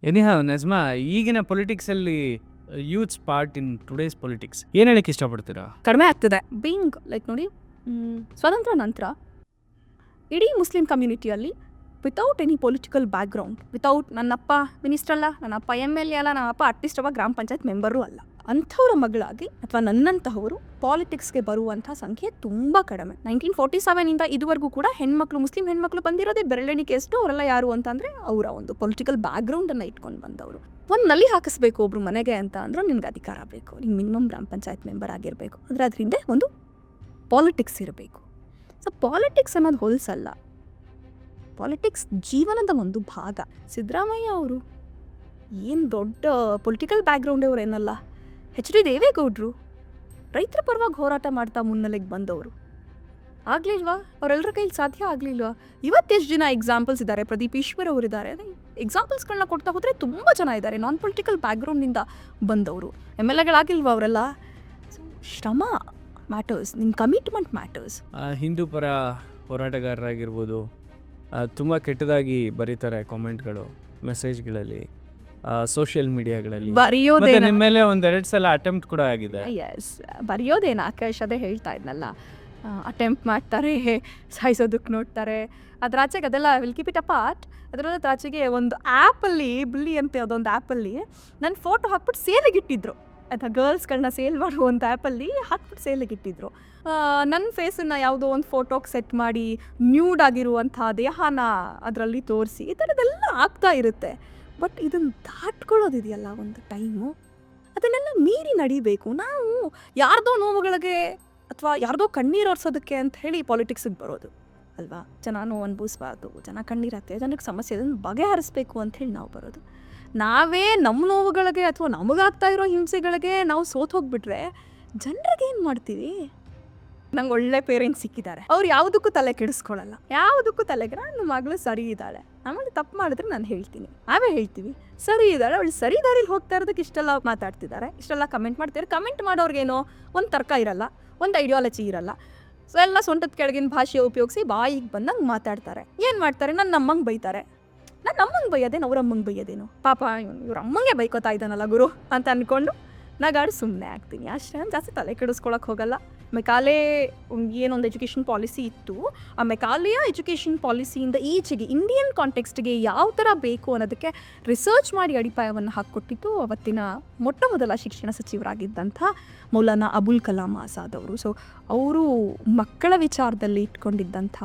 Anyhow Najma, ಈಗಿನ ಪೊಲಿಟಿಕ್ಸಲ್ಲಿ youths part in today's politics ಏನು ಹೇಳಕ್ಕೆ ಇಷ್ಟಪಡ್ತೀರಾ? ಕಡಿಮೆ ಆಗ್ತಿದೆ. ಬೀಯಿಂಗ್ ಲೈಕ್ ನೋಡಿ, ಸ್ವತಂತ್ರ ನಂತರ ಇಡೀ ಮುಸ್ಲಿಂ ಕಮ್ಯುನಿಟಿಯಲ್ಲಿ without any political background, without ನನ್ನಪ್ಪ ಮಿನಿಸ್ಟರ್ ಅಲ್ಲ, ನನ್ನಪ್ಪ MLA ಅಲ್ಲ, ನನ್ನಪ್ಪ ಅಟ್ಲೀಸ್ಟ್ ಒಬ್ಬ ಗ್ರಾಮ ಪಂಚಾಯತ್ ಮೆಂಬರು ಅಲ್ಲ, ಅಂಥವ್ರ ಮಗಳಾಗಿ ಅಥವಾ ನನ್ನಂತಹವರು ಪಾಲಿಟಿಕ್ಸ್ಗೆ ಬರುವಂಥ ಸಂಖ್ಯೆ ತುಂಬ ಕಡಿಮೆ. 1947 ಇದುವರೆಗೂ ಕೂಡ ಹೆಣ್ಮಕ್ಳು, ಮುಸ್ಲಿಂ ಹೆಣ್ಮಕ್ಳು ಬಂದಿರೋದೇ ಬೆರಳೆಣಿಕೆಯಷ್ಟು. ಅವರೆಲ್ಲ ಯಾರು ಅಂತಂದರೆ ಅವರ ಒಂದು ಪೊಲಿಟಿಕಲ್ ಬ್ಯಾಕ್ಗ್ರೌಂಡನ್ನು ಇಟ್ಕೊಂಡು ಬಂದವರು. ಒಂದು ನಲ್ಲಿ ಹಾಕಿಸ್ಬೇಕು ಒಬ್ರು ಮನೆಗೆ ಅಂತ ಅಂದ್ರೆ ನಿಮ್ಗೆ ಅಧಿಕಾರ ಬೇಕು, ನೀವು ಮಿನಿಮಮ್ ಗ್ರಾಮ ಪಂಚಾಯತ್ ಮೆಂಬರ್ ಆಗಿರಬೇಕು, ಅಂದರೆ ಅದ್ರ ಹಿಂದೆ ಒಂದು ಪಾಲಿಟಿಕ್ಸ್ ಇರಬೇಕು. ಸೊ ಪಾಲಿಟಿಕ್ಸ್ ಅನ್ನೋದು ಹೊಲ್ಸಲ್ಲ, ಪಾಲಿಟಿಕ್ಸ್ ಜೀವನದ ಒಂದು ಭಾಗ. ಸಿದ್ದರಾಮಯ್ಯ ಅವರು ಏನು ದೊಡ್ಡ ಪೊಲಿಟಿಕಲ್ ಬ್ಯಾಕ್ಗ್ರೌಂಡ್ ಅವರು ಏನಲ್ಲ. HD ದೇವೇಗೌಡರು ರೈತರ ಪರವಾಗಿ ಹೋರಾಟ ಮಾಡ್ತಾ ಮುನ್ನೆಲೆಗೆ ಬಂದವರು. ಆಗಲಿಲ್ವಾ? ಅವರೆಲ್ಲರ ಕೈಲಿ ಸಾಧ್ಯ ಆಗಲಿಲ್ವಾ? ಇವತ್ತೆಷ್ಟು ಜನ ಎಕ್ಸಾಂಪಲ್ಸ್ ಇದ್ದಾರೆ. ಪ್ರದೀಪ್ ಈಶ್ವರ್ ಅವರಿದ್ದಾರೆ. ಎಕ್ಸಾಂಪಲ್ಸ್ಗಳನ್ನ ಕೊಡ್ತಾ ಹೋದರೆ ತುಂಬ ಜನ ಇದ್ದಾರೆ ನಾನ್ ಪೊಲಿಟಿಕಲ್ ಬ್ಯಾಕ್ಗ್ರೌಂಡಿಂದ ಬಂದವರು. MLAಗಳಾಗಿಲ್ವಾ ಅವರೆಲ್ಲ? ಸೊ ಶ್ರಮ ಮ್ಯಾಟರ್ಸ್, ನಿಮ್ಮ ಕಮಿಟ್ಮೆಂಟ್ ಮ್ಯಾಟರ್ಸ್. ಹಿಂದೂ ಪರ ಹೋರಾಟಗಾರರಾಗಿರ್ಬೋದು, ತುಂಬ ಕೆಟ್ಟದಾಗಿ ಬರೀತಾರೆ ಕಾಮೆಂಟ್ಗಳು, ಮೆಸೇಜ್ಗಳಲ್ಲಿ, ಸೋಷಿಯಲ್ ಮೀಡಿಯಾಗಳಲ್ಲಿ. ಬರೆಯೋದೇ ನಿಮ್ಮ ಮೇಲೆ ಒಂದೆರಡು ಸಲ ಅಟೆಂಪ್ಟ್ ಕೂಡ ಆಗಿದೆ. ಎಸ್, ಬರೆಯೋದೇನು ಆಕಾಶ್, ಅದೇ ಹೇಳ್ತಾ ಇದ್ನಲ್ಲ, ಅಟೆಂಪ್ಟ್ ಮಾಡ್ತಾರೆ, ಸಾಯಿಸೋದಕ್ಕೆ ನೋಡ್ತಾರೆ. ಅದ್ರ ಆಚೆಗೆ ಅದೆಲ್ಲ ವಿಲ್ ಕೀಪ್ ಇಟ್ ಅಪಾರ್ಟ್. ಅದರಲ್ಲೂ ಆಚೆಗೆ ಒಂದು ಆ್ಯಪಲ್ಲಿ, ಬಿಲ್ಲಿ ಅಂತ ಅದೊಂದು ಆ್ಯಪಲ್ಲಿ ನನ್ನ ಫೋಟೋ ಹಾಕ್ಬಿಟ್ಟು ಸೇಲಿಗಿಟ್ಟಿದ್ರು. ಅಥವಾ ಗರ್ಲ್ಸ್ಗಳನ್ನ ಸೇಲ್ ಮಾಡುವಂಥ ಆ್ಯಪಲ್ಲಿ ಹಾಕ್ಬಿಟ್ಟು ಸೇಲಿಗಿಟ್ಟಿದ್ರು. ನನ್ನ ಫೇಸನ್ನು ಯಾವುದೋ ಒಂದು ಫೋಟೋಗೆ ಸೆಟ್ ಮಾಡಿ ನ್ಯೂಡ್ ಆಗಿರುವಂಥ ದೇಹನ ಅದರಲ್ಲಿ ತೋರಿಸಿ, ಈ ಥರದ್ದೆಲ್ಲ ಆಗ್ತಾ ಇರುತ್ತೆ. ಬಟ್ ಇದನ್ನು ದಾಟ್ಕೊಳ್ಳೋದಿದೆಯಲ್ಲ ಒಂದು ಟೈಮು, ಅದನ್ನೆಲ್ಲ ಮೀರಿ ನಡಿಬೇಕು. ನಾವು ಯಾರ್ದೋ ನೋವುಗಳಿಗೆ ಅಥವಾ ಯಾರ್ದೋ ಕಣ್ಣೀರು ಒರೆಸೋದಕ್ಕೆ ಅಂತ ಹೇಳಿ ಪಾಲಿಟಿಕ್ಸಿಗೆ ಬರೋದು ಅಲ್ವಾ? ಜನ ನೋವು ಅನುಭವಿಸ್ಬಾರ್ದು, ಜನ ಕಣ್ಣೀರತ್ತೆ, ಜನಕ್ಕೆ ಸಮಸ್ಯೆ ಅದನ್ನು ಬಗೆಹರಿಸ್ಬೇಕು ಅಂಥೇಳಿ ನಾವು ಬರೋದು. ನಾವೇ ನಮ್ಮ ನೋವುಗಳಿಗೆ ಅಥವಾ ನಮಗಾಗ್ತಾ ಇರೋ ಹಿಂಸೆಗಳಿಗೆ ನಾವು ಸೋತು ಹೋಗ್ಬಿಟ್ರೆ ಜನರಿಗೆ ಏನು ಮಾಡ್ತೀವಿ? ನಂಗೆ ಒಳ್ಳೆ ಪೇರೆಂಟ್ಸ್ ಸಿಕ್ಕಿದ್ದಾರೆ, ಅವ್ರು ಯಾವುದಕ್ಕೂ ತಲೆ ಕೆಡಿಸ್ಕೊಳ್ಳಲ್ಲ, ಯಾವುದಕ್ಕೂ ತಲೆಗೆ ನನ್ನ ಮಗಳು ಸರಿ ಇದ್ದಾಳೆ, ಆಮೇಲೆ ತಪ್ಪು ಮಾಡಿದ್ರೆ ನಾನು ಹೇಳ್ತೀನಿ, ನಾವೇ ಹೇಳ್ತೀವಿ ಸರಿ ಇದ್ದಾಳೆ, ಅವಳು ಸರಿ ದಾರಿಲಿ ಹೋಗ್ತಾ ಇರೋದಕ್ಕೆ ಇಷ್ಟೆಲ್ಲ ಮಾತಾಡ್ತಿದ್ದಾರೆ, ಇಷ್ಟೆಲ್ಲ ಕಮೆಂಟ್ ಮಾಡ್ತಿದ್ದಾರೆ. ಕಮೆಂಟ್ ಮಾಡೋರ್ಗೇನೋ ಒಂದು ತರ್ಕ ಇರಲ್ಲ, ಒಂದು ಐಡಿಯಾಲಜಿ ಇರಲ್ಲ. ಸೊ ಎಲ್ಲ ಸೊಂಟದ ಕೆಳಗಿನ ಭಾಷೆ ಉಪಯೋಗಿಸಿ ಬಾಯಿಗೆ ಬಂದಂಗೆ ಮಾತಾಡ್ತಾರೆ. ಏನು ಮಾಡ್ತಾರೆ? ನನ್ನ ಅಮ್ಮಂಗೆ ಬೈತಾರೆ. ನನ್ನ ಅಮ್ಮಂಗೆ ಬೈಯೋದೇನು, ಅವ್ರ ಅಮ್ಮಂಗೆ ಬೈಯೋದೇನು? ಪಾಪ ಇವ್ರ ಅಮ್ಮಂಗೆ ಬೈಕೋತಾ ಇದ್ದಾನಲ್ಲ ಗುರು ಅಂತ ಅಂದ್ಕೊಂಡು ನಾಗಾಡು ಸುಮ್ಮನೆ ಆಗ್ತೀನಿ ಅಷ್ಟೇ. ನಾನು ಜಾಸ್ತಿ ತಲೆ ಕೆಡಿಸ್ಕೊಳಕ್ಕೆ ಹೋಗಲ್ಲ. ಮೆಕಾಲೆ ಏನೊಂದು ಎಜುಕೇಷನ್ ಪಾಲಿಸಿ ಇತ್ತು, ಆ ಮೆಕಾಲೆಯ ಎಜುಕೇಷನ್ ಪಾಲಿಸಿಯಿಂದ ಈಚೆಗೆ ಇಂಡಿಯನ್ ಕಾಂಟೆಕ್ಸ್ಟ್ಗೆ ಯಾವ ಥರ ಬೇಕು ಅನ್ನೋದಕ್ಕೆ ರಿಸರ್ಚ್ ಮಾಡಿ ಅಡಿಪಾಯವನ್ನು ಹಾಕ್ಕೊಟ್ಟಿದ್ದು ಅವತ್ತಿನ ಮೊಟ್ಟ ಮೊದಲ ಶಿಕ್ಷಣ ಸಚಿವರಾಗಿದ್ದಂಥ ಮೌಲಾನಾ ಅಬುಲ್ ಕಲಾಂ ಆಜಾದ್ ಅವರು. ಸೊ ಅವರು ಮಕ್ಕಳ ವಿಚಾರದಲ್ಲಿ ಇಟ್ಕೊಂಡಿದ್ದಂಥ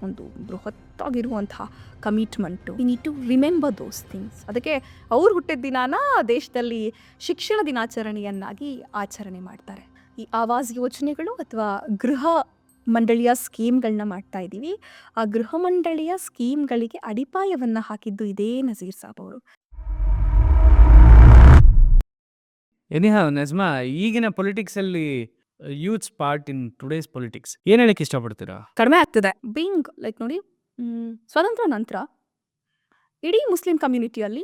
ಒಂದು ಬೃಹತ್ತಾಗಿರುವಂಥ commitment. We need to remember those things. ಅದಕ್ಕೆ ಅವ್ರು ಹುಟ್ಟಿದ ದಿನಾನ ದೇಶದಲ್ಲಿ ಶಿಕ್ಷಣ ದಿನಾಚರಣೆಯನ್ನಾಗಿ ಆಚರಣೆ ಮಾಡ್ತಾರೆ. ಈ ಆವಾಸ್ ಯೋಜನೆಗಳು ಅಥವಾ ಗೃಹ ಮಂಡಳಿಯ ಸ್ಕೀಮ್ಗಳನ್ನ ಮಾಡ್ತಾ ಇದ್ದೀವಿ. ಆ ಗೃಹ ಮಂಡಳಿಯ ಸ್ಕೀಮ್ಗಳಿಗೆ ಅಡಿಪಾಯವನ್ನು ಹಾಕಿದ್ದು ಇದೇ ನಜೀರ್ ಸಾಬ್ ಅವರು. ಎನಿಹೌ ನಜ್ಮಾ, ಈಗಿನ ಪೊಲಿಟಿಕ್ಸಲ್ಲಿ youths part in today's politics ಏನು ಹೇಳಕ್ಕೆ ಇಷ್ಟಪಡ್ತೀರಾ? ಕಡಿಮೆ ಆಗ್ತಿದೆ. ಬೀಯಿಂಗ್ ಲೈಕ್ ನೋಡಿ, ಸ್ವತಂತ್ರ ನಂತರ ಇಡೀ ಮುಸ್ಲಿಂ ಕಮ್ಯುನಿಟಿಯಲ್ಲಿ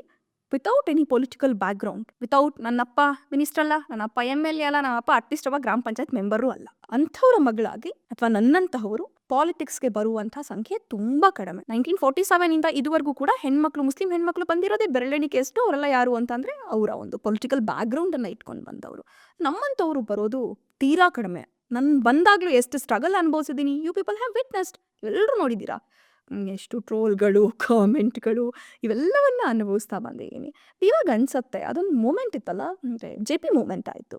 without any political background, without ನನ್ನಪ್ಪ ಮಿನಿಸ್ಟರ್ ಅಲ್ಲ, ನನ್ನಪ್ಪ MLA ಅಲ್ಲ, ನನ್ನಪ್ಪ ಅಟ್ಲೀಸ್ಟ್ ಒಬ್ಬ ಗ್ರಾಮ ಪಂಚಾಯತ್ ಮೆಂಬರು ಅಲ್ಲ, ಅಂಥವ್ರ ಮಗಳಾಗಿ ಅಥವಾ ನನ್ನಂತಹವರು ಪಾಲಿಟಿಕ್ಸ್ಗೆ ಬರುವಂಥ ಸಂಖ್ಯೆ ತುಂಬ ಕಡಿಮೆ. 1947 ಇದುವರೆಗೂ ಕೂಡ ಹೆಣ್ಮಕ್ಳು, ಮುಸ್ಲಿಂ ಹೆಣ್ಮಕ್ಳು ಬಂದಿರೋದೇ ಬೆರಳೆಣಿಕೆಯಷ್ಟು. ಅವರೆಲ್ಲ ಯಾರು ಅಂತಂದರೆ ಅವರ ಒಂದು ಪೊಲಿಟಿಕಲ್ ಬ್ಯಾಕ್ಗ್ರೌಂಡನ್ನು ಇಟ್ಕೊಂಡು ಬಂದವರು. ನಮ್ಮಂಥವ್ರು ಬರೋದು ತೀರಾ ಕಡಿಮೆ. ನಾನು ಬಂದಾಗಲೂ ಎಷ್ಟು ಸ್ಟ್ರಗಲ್ ಅನುಭವಿಸಿದ್ದೀನಿ, ಯು ಪೀಪಲ್ ಹ್ಯಾವ್ ವಿಟ್ನೆಸ್ಡ್, ಎಲ್ಲರೂ ನೋಡಿದ್ದೀರಾ. ಎಷ್ಟು ಟ್ರೋಲ್ಗಳು, ಕಾಮೆಂಟ್ಗಳು, ಇವೆಲ್ಲವನ್ನ ಅನುಭವಿಸ್ತಾ ಬಂದಿದ್ದೀನಿ. ಇವಾಗ ಅನಿಸುತ್ತೆ ಅದೊಂದು ಮೂಮೆಂಟ್ ಇತ್ತಲ್ಲ, ಅಂದರೆ JP ಮೂಮೆಂಟ್ ಆಯಿತು.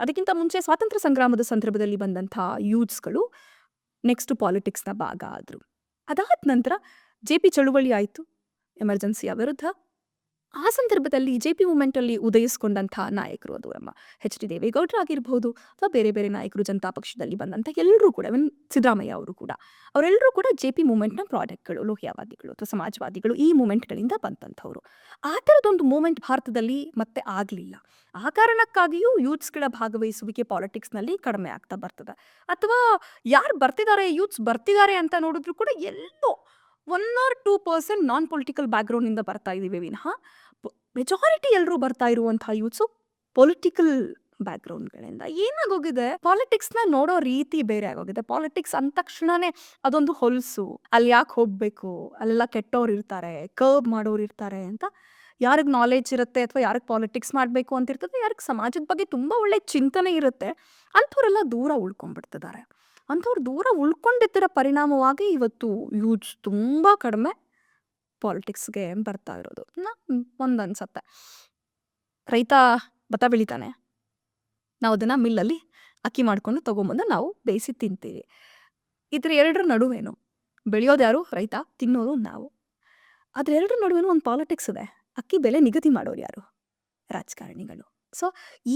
ಅದಕ್ಕಿಂತ ಮುಂಚೆ ಸ್ವಾತಂತ್ರ್ಯ ಸಂಗ್ರಾಮದ ಸಂದರ್ಭದಲ್ಲಿ ಬಂದಂಥ ಯೂತ್ಸ್ಗಳು ನೆಕ್ಸ್ಟ್ ಪಾಲಿಟಿಕ್ಸ್ನ ಭಾಗ ಆದರು. ಅದಾದ ನಂತರ JP ಚಳುವಳಿ ಆಯಿತು, ಎಮರ್ಜೆನ್ಸಿಯ ವಿರುದ್ಧ. ಆ ಸಂದರ್ಭದಲ್ಲಿ JP ಮೂಮೆಂಟಲ್ಲಿ ಉದಯಿಸ್ಕೊಂಡಂಥ ನಾಯಕರು ಅದು ನಮ್ಮ HD ದೇವೇಗೌಡರು ಆಗಿರ್ಬೋದು ಅಥವಾ ಬೇರೆ ಬೇರೆ ನಾಯಕರು, ಜನತಾ ಪಕ್ಷದಲ್ಲಿ ಬಂದಂಥ ಎಲ್ಲರೂ ಕೂಡ, ಸಿದ್ದರಾಮಯ್ಯ ಅವರು ಕೂಡ, ಅವರೆಲ್ಲರೂ ಕೂಡ JP ಮೂಮೆಂಟ್ನ ಪ್ರಾಡಕ್ಟ್ಗಳು, ಲೋಹಿಯಾವಾದಿಗಳು ಅಥವಾ ಸಮಾಜವಾದಿಗಳು, ಈ ಮೂಮೆಂಟ್ಗಳಿಂದ ಬಂದಂಥವ್ರು. ಆ ಥರದೊಂದು ಮೂಮೆಂಟ್ ಭಾರತದಲ್ಲಿ ಮತ್ತೆ ಆಗಲಿಲ್ಲ. ಆ ಕಾರಣಕ್ಕಾಗಿಯೂ ಯೂತ್ಸ್ಗಳ ಭಾಗವಹಿಸುವಿಕೆ ಪಾಲಿಟಿಕ್ಸ್ನಲ್ಲಿ ಕಡಿಮೆ ಆಗ್ತಾ ಬರ್ತದೆ. ಅಥವಾ ಯಾರು ಬರ್ತಿದ್ದಾರೆ, ಯೂತ್ಸ್ ಬರ್ತಿದ್ದಾರೆ ಅಂತ ನೋಡಿದ್ರು ಕೂಡ ಎಲ್ಲೋ 1 or 2% ನಾನ್ ಪೊಲಿಟಿಕಲ್ ಬ್ಯಾಕ್ಗ್ರೌಂಡಿಂದ ಬರ್ತಾ ಇದ್ದೀವಿ ವಿನಃ ಮೆಜಾರಿಟಿ ಎಲ್ಲರೂ ಬರ್ತಾ ಇರುವಂಥ ಯೂತ್ಸು ಪೊಲಿಟಿಕಲ್ ಬ್ಯಾಕ್ಗ್ರೌಂಡ್ಗಳಿಂದ. ಏನಾಗೋಗಿದೆ, ಪಾಲಿಟಿಕ್ಸ್ನ ನೋಡೋ ರೀತಿ ಬೇರೆ ಆಗೋಗಿದೆ. ಪಾಲಿಟಿಕ್ಸ್ ಅಂದ ತಕ್ಷಣನೇ ಅದೊಂದು ಹೊಲಸು, ಅಲ್ಲಿ ಯಾಕೆ ಹೋಗಬೇಕು, ಅಲ್ಲೆಲ್ಲ ಕೆಟ್ಟವ್ರು ಇರ್ತಾರೆ, ಕರ್ಬ್ ಮಾಡೋರು ಇರ್ತಾರೆ ಅಂತ ಯಾರಿಗೆ ನಾಲೆಡ್ಜ್ ಇರುತ್ತೆ ಅಥವಾ ಯಾರಿಗೆ ಪಾಲಿಟಿಕ್ಸ್ ಮಾಡಬೇಕು ಅಂತ ಇರ್ತದೆ, ಯಾರಿಗೆ ಸಮಾಜದ ಬಗ್ಗೆ ತುಂಬ ಒಳ್ಳೆ ಚಿಂತನೆ ಇರುತ್ತೆ, ಅಂಥವರೆಲ್ಲ ದೂರ ಉಳ್ಕೊಂಡ್ಬಿಡ್ತಿದ್ದಾರೆ. ಅಂಥವ್ರು ದೂರ ಉಳ್ಕೊಂಡಿದ್ದರ ಪರಿಣಾಮವಾಗಿ ಇವತ್ತು ಯೂತ್ಸ್ ತುಂಬ ಕಡಿಮೆ ಪಾಲಿಟಿಕ್ಸ್ಗೆ ಬರ್ತಾ ಇರೋದು. ಒಂದು ಅನ್ಸತ್ತೆ, ರೈತ ಭತ್ತ ಬೆಳಿತಾನೆ, ನಾವು ಅದನ್ನು ಮಿಲ್ಲಲ್ಲಿ ಅಕ್ಕಿ ಮಾಡ್ಕೊಂಡು ತೊಗೊಂಬಂದು ನಾವು ಬೇಯಿಸಿ ತಿಂತೀವಿ. ಇದ್ರ ಎರಡರ ನಡುವೇನು ಬೆಳೆಯೋದು ಯಾರು? ರೈತ. ತಿನ್ನೋದು ನಾವು. ಅದ್ರ ಎರಡರ ನಡುವೇನು ಒಂದು ಪಾಲಿಟಿಕ್ಸ್ ಇದೆ. ಅಕ್ಕಿ ಬೆಲೆ ನಿಗದಿ ಮಾಡೋರು ಯಾರು? ರಾಜಕಾರಣಿಗಳು. ಸೊ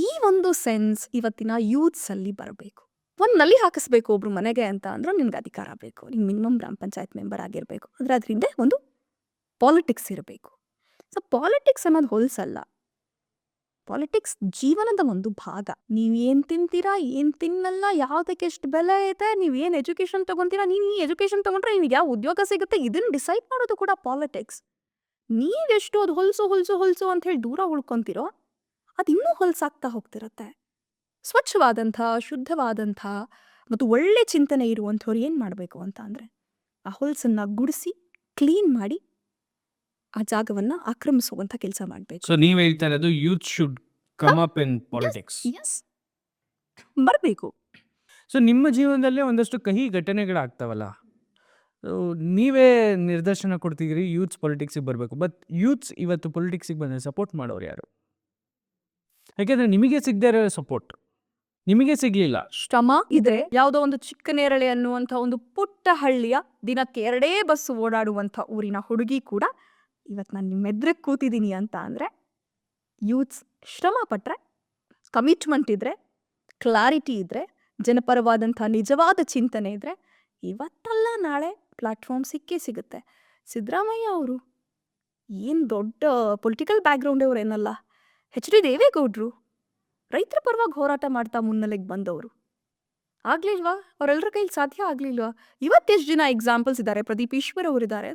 ಈ ಒಂದು ಸೆನ್ಸ್ ಇವತ್ತಿನ ಯೂತ್ಸಲ್ಲಿ ಬರಬೇಕು. ಒಂದು ನಲ್ಲಿ ಹಾಕಿಸ್ಬೇಕು ಒಬ್ರು ಮನೆಗೆ ಅಂತ ಅಂದ್ರೆ ನಿಮ್ಗೆ ಅಧಿಕಾರ ಬೇಕು, ನಿಮ್ಗೆ ಮಿನಿಮಮ್ ಗ್ರಾಮ ಪಂಚಾಯತ್ ಮೆಂಬರ್ ಆಗಿರಬೇಕು, ಅಂದರೆ ಅದ್ರ ಹಿಂದೆ ಒಂದು ಪಾಲಿಟಿಕ್ಸ್ ಇರಬೇಕು. ಸೊ ಪಾಲಿಟಿಕ್ಸ್ ಅನ್ನೋದು ಹೊಲ್ಸಲ್ಲ, ಪಾಲಿಟಿಕ್ಸ್ ಜೀವನದ ಒಂದು ಭಾಗ. ನೀವು ಏನು ತಿಂತೀರಾ, ಏನು ತಿನ್ನಲ್ಲ, ಯಾವುದಕ್ಕೆ ಎಷ್ಟು ಬೆಲೆ ಐತೆ, ನೀವು ಏನು ಎಜುಕೇಷನ್ ತೊಗೊತೀರಾ, ನೀವು ಈ ಎಜುಕೇಷನ್ ತೊಗೊಂಡ್ರೆ ನಿಮಗೆ ಯಾವ ಉದ್ಯೋಗ ಸಿಗುತ್ತೆ, ಇದನ್ನು ಡಿಸೈಡ್ ಮಾಡೋದು ಕೂಡ ಪಾಲಿಟಿಕ್ಸ್. ನೀವೆಷ್ಟು ಅದು ಹೊಲಸು ಹೊಲಸು ಹೊಲಸು ಅಂತ ಹೇಳಿ ದೂರ ಉಳ್ಕೊತೀರೋ ಅದು ಇನ್ನೂ ಹೊಲಸಾಗ್ತಾ ಹೋಗ್ತಿರತ್ತೆ. ಸ್ವಚ್ಛವಾದಂಥ, ಶುದ್ಧವಾದಂಥ ಮತ್ತು ಒಳ್ಳೆ ಚಿಂತನೆ ಇರುವಂಥವ್ರು ಏನು ಮಾಡಬೇಕು ಅಂತ ಅಂದರೆ ಆ ಹೊಲಸನ್ನು ಗುಡಿಸಿ ಕ್ಲೀನ್ ಮಾಡಿ ಆ ಜಾಗವನ್ನು ಆಕ್ರಮಿಸುವಂಥ ಕೆಲಸ ಮಾಡಬೇಕು. ಸೊ ನೀವು ಹೇಳ್ತಾ ಇರೋದು youth should come up in politics. Yes, ಬರಬೇಕು. ಸೊ ನಿಮ್ಮ ಜೀವನದಲ್ಲೇ ಒಂದಷ್ಟು ಕಹಿ ಘಟನೆಗಳಾಗ್ತಾವಲ್ಲ, ಸೊ ನೀವೇ ನಿರ್ದೇಶನ ಕೊಡ್ತಿದ್ದೀರಿ ಯೂತ್ಸ್ ಪಾಲಿಟಿಕ್ಸಿಗೆ ಬರಬೇಕು. ಬಟ್ ಯೂತ್ಸ್ ಇವತ್ತು ಪೊಲಿಟಿಕ್ಸಿಗೆ ಬಂದರೆ ಸಪೋರ್ಟ್ ಮಾಡೋರು ಯಾರು? ಯಾಕೆಂದರೆ ನಿಮಗೆ ಸಿಗದೇ ಇರೋ ಸಪೋರ್ಟ್ ನಿಮಗೆ ಸಿಗಲಿಲ್ಲ. ಶ್ರಮ ಇದೆ. ಯಾವುದೋ ಒಂದು ಚಿಕ್ಕನೇರಳೆ ಅನ್ನುವಂಥ ಒಂದು ಪುಟ್ಟ ಹಳ್ಳಿಯ ದಿನಕ್ಕೆ 2 ಬಸ್ ಓಡಾಡುವಂಥ ಊರಿನ ಹುಡುಗಿ ಕೂಡ ಇವತ್ತು ನಾನು ನಿಮ್ಮ ಎದುರಿಗೆ ಕೂತಿದ್ದೀನಿ ಅಂತ ಅಂದರೆ ಯೂತ್ಸ್ ಶ್ರಮ ಪಟ್ಟರೆ, ಕಮಿಟ್ಮೆಂಟ್ ಇದ್ದರೆ, ಕ್ಲಾರಿಟಿ ಇದ್ದರೆ, ಜನಪರವಾದಂಥ ನಿಜವಾದ ಚಿಂತನೆ ಇದ್ದರೆ ಇವತ್ತಲ್ಲ ನಾಳೆ ಪ್ಲಾಟ್ಫಾರ್ಮ್ ಸಿಕ್ಕೇ ಸಿಗುತ್ತೆ. ಸಿದ್ದರಾಮಯ್ಯ ಅವರು ಏನು ದೊಡ್ಡ ಪೊಲಿಟಿಕಲ್ ಬ್ಯಾಕ್ಗ್ರೌಂಡ್ ಅವರೇನಲ್ಲ, ಎಚ್ ಡಿ ದೇವೇಗೌಡರು ರೈತರ ಪರವಾಗಿ ಹೋರಾಟ ಮಾಡ್ತಾ ಮುನ್ನೆಲೆಗೆ ಬಂದವರು. ಆಗಲಿಲ್ವಾ? ಅವರೆಲ್ಲರ ಕೈಲಿ ಸಾಧ್ಯ ಆಗಲಿಲ್ವಾ? ಇವತ್ತೆಷ್ಟು ಜನ ಎಕ್ಸಾಂಪಲ್ಸ್ ಇದ್ದಾರೆ. ಪ್ರದೀಪ್ ಈಶ್ವರ್ ಅವರಿದ್ದಾರೆ.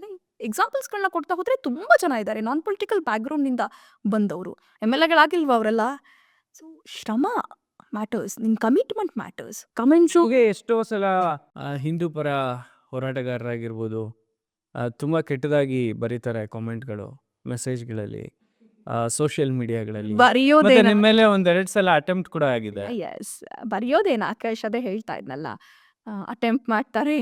ಎಕ್ಸಾಂಪಲ್ಸ್ಗಳನ್ನ ಕೊಡ್ತಾ ಹೋದರೆ ತುಂಬ ಜನ ಇದ್ದಾರೆ ನಾನ್ ಪೊಲಿಟಿಕಲ್ ಬ್ಯಾಕ್ಗ್ರೌಂಡಿಂದ ಬಂದವರು. ಎಮ್ ಎಲ್ ಎಗಳಾಗಿಲ್ವಾ ಅವರೆಲ್ಲ? ಸೊ ಶ್ರಮ ಮ್ಯಾಟರ್ಸ್, ನಿಮ್ಮ ಕಮಿಟ್ಮೆಂಟ್ ಮ್ಯಾಟರ್ಸ್. ಕಮೆಂಟ್ಸು ಎಷ್ಟೋ ಸಲ ಹಿಂದೂ ಪರ ಹೋರಾಟಗಾರರಾಗಿರ್ಬೋದು ತುಂಬ ಕೆಟ್ಟದಾಗಿ ಬರೀತಾರೆ ಕಾಮೆಂಟ್ಗಳು, ಮೆಸೇಜ್ಗಳಲ್ಲಿ, ಸೋಷಿಯಲ್ ಮೀಡಿಯಾಗಳಲ್ಲಿ. ಮತ್ತೆ ಬರೆಯೋದೇನ ನಿಮ್ಮ ಮೇಲೆ 1-2 ಸಲ ಅಟೆಂಪ್ಟ್ ಕೂಡ ಆಗಿದೆ. ಎಸ್, ಬರೆಯೋದೇನು ಆಕಾಶ್ ಅದೇ ಹೇಳ್ತಾ ಇದ್ನಲ್ಲ, ಅಟೆಂಪ್ಟ್ ಮಾಡ್ತಾರೆ,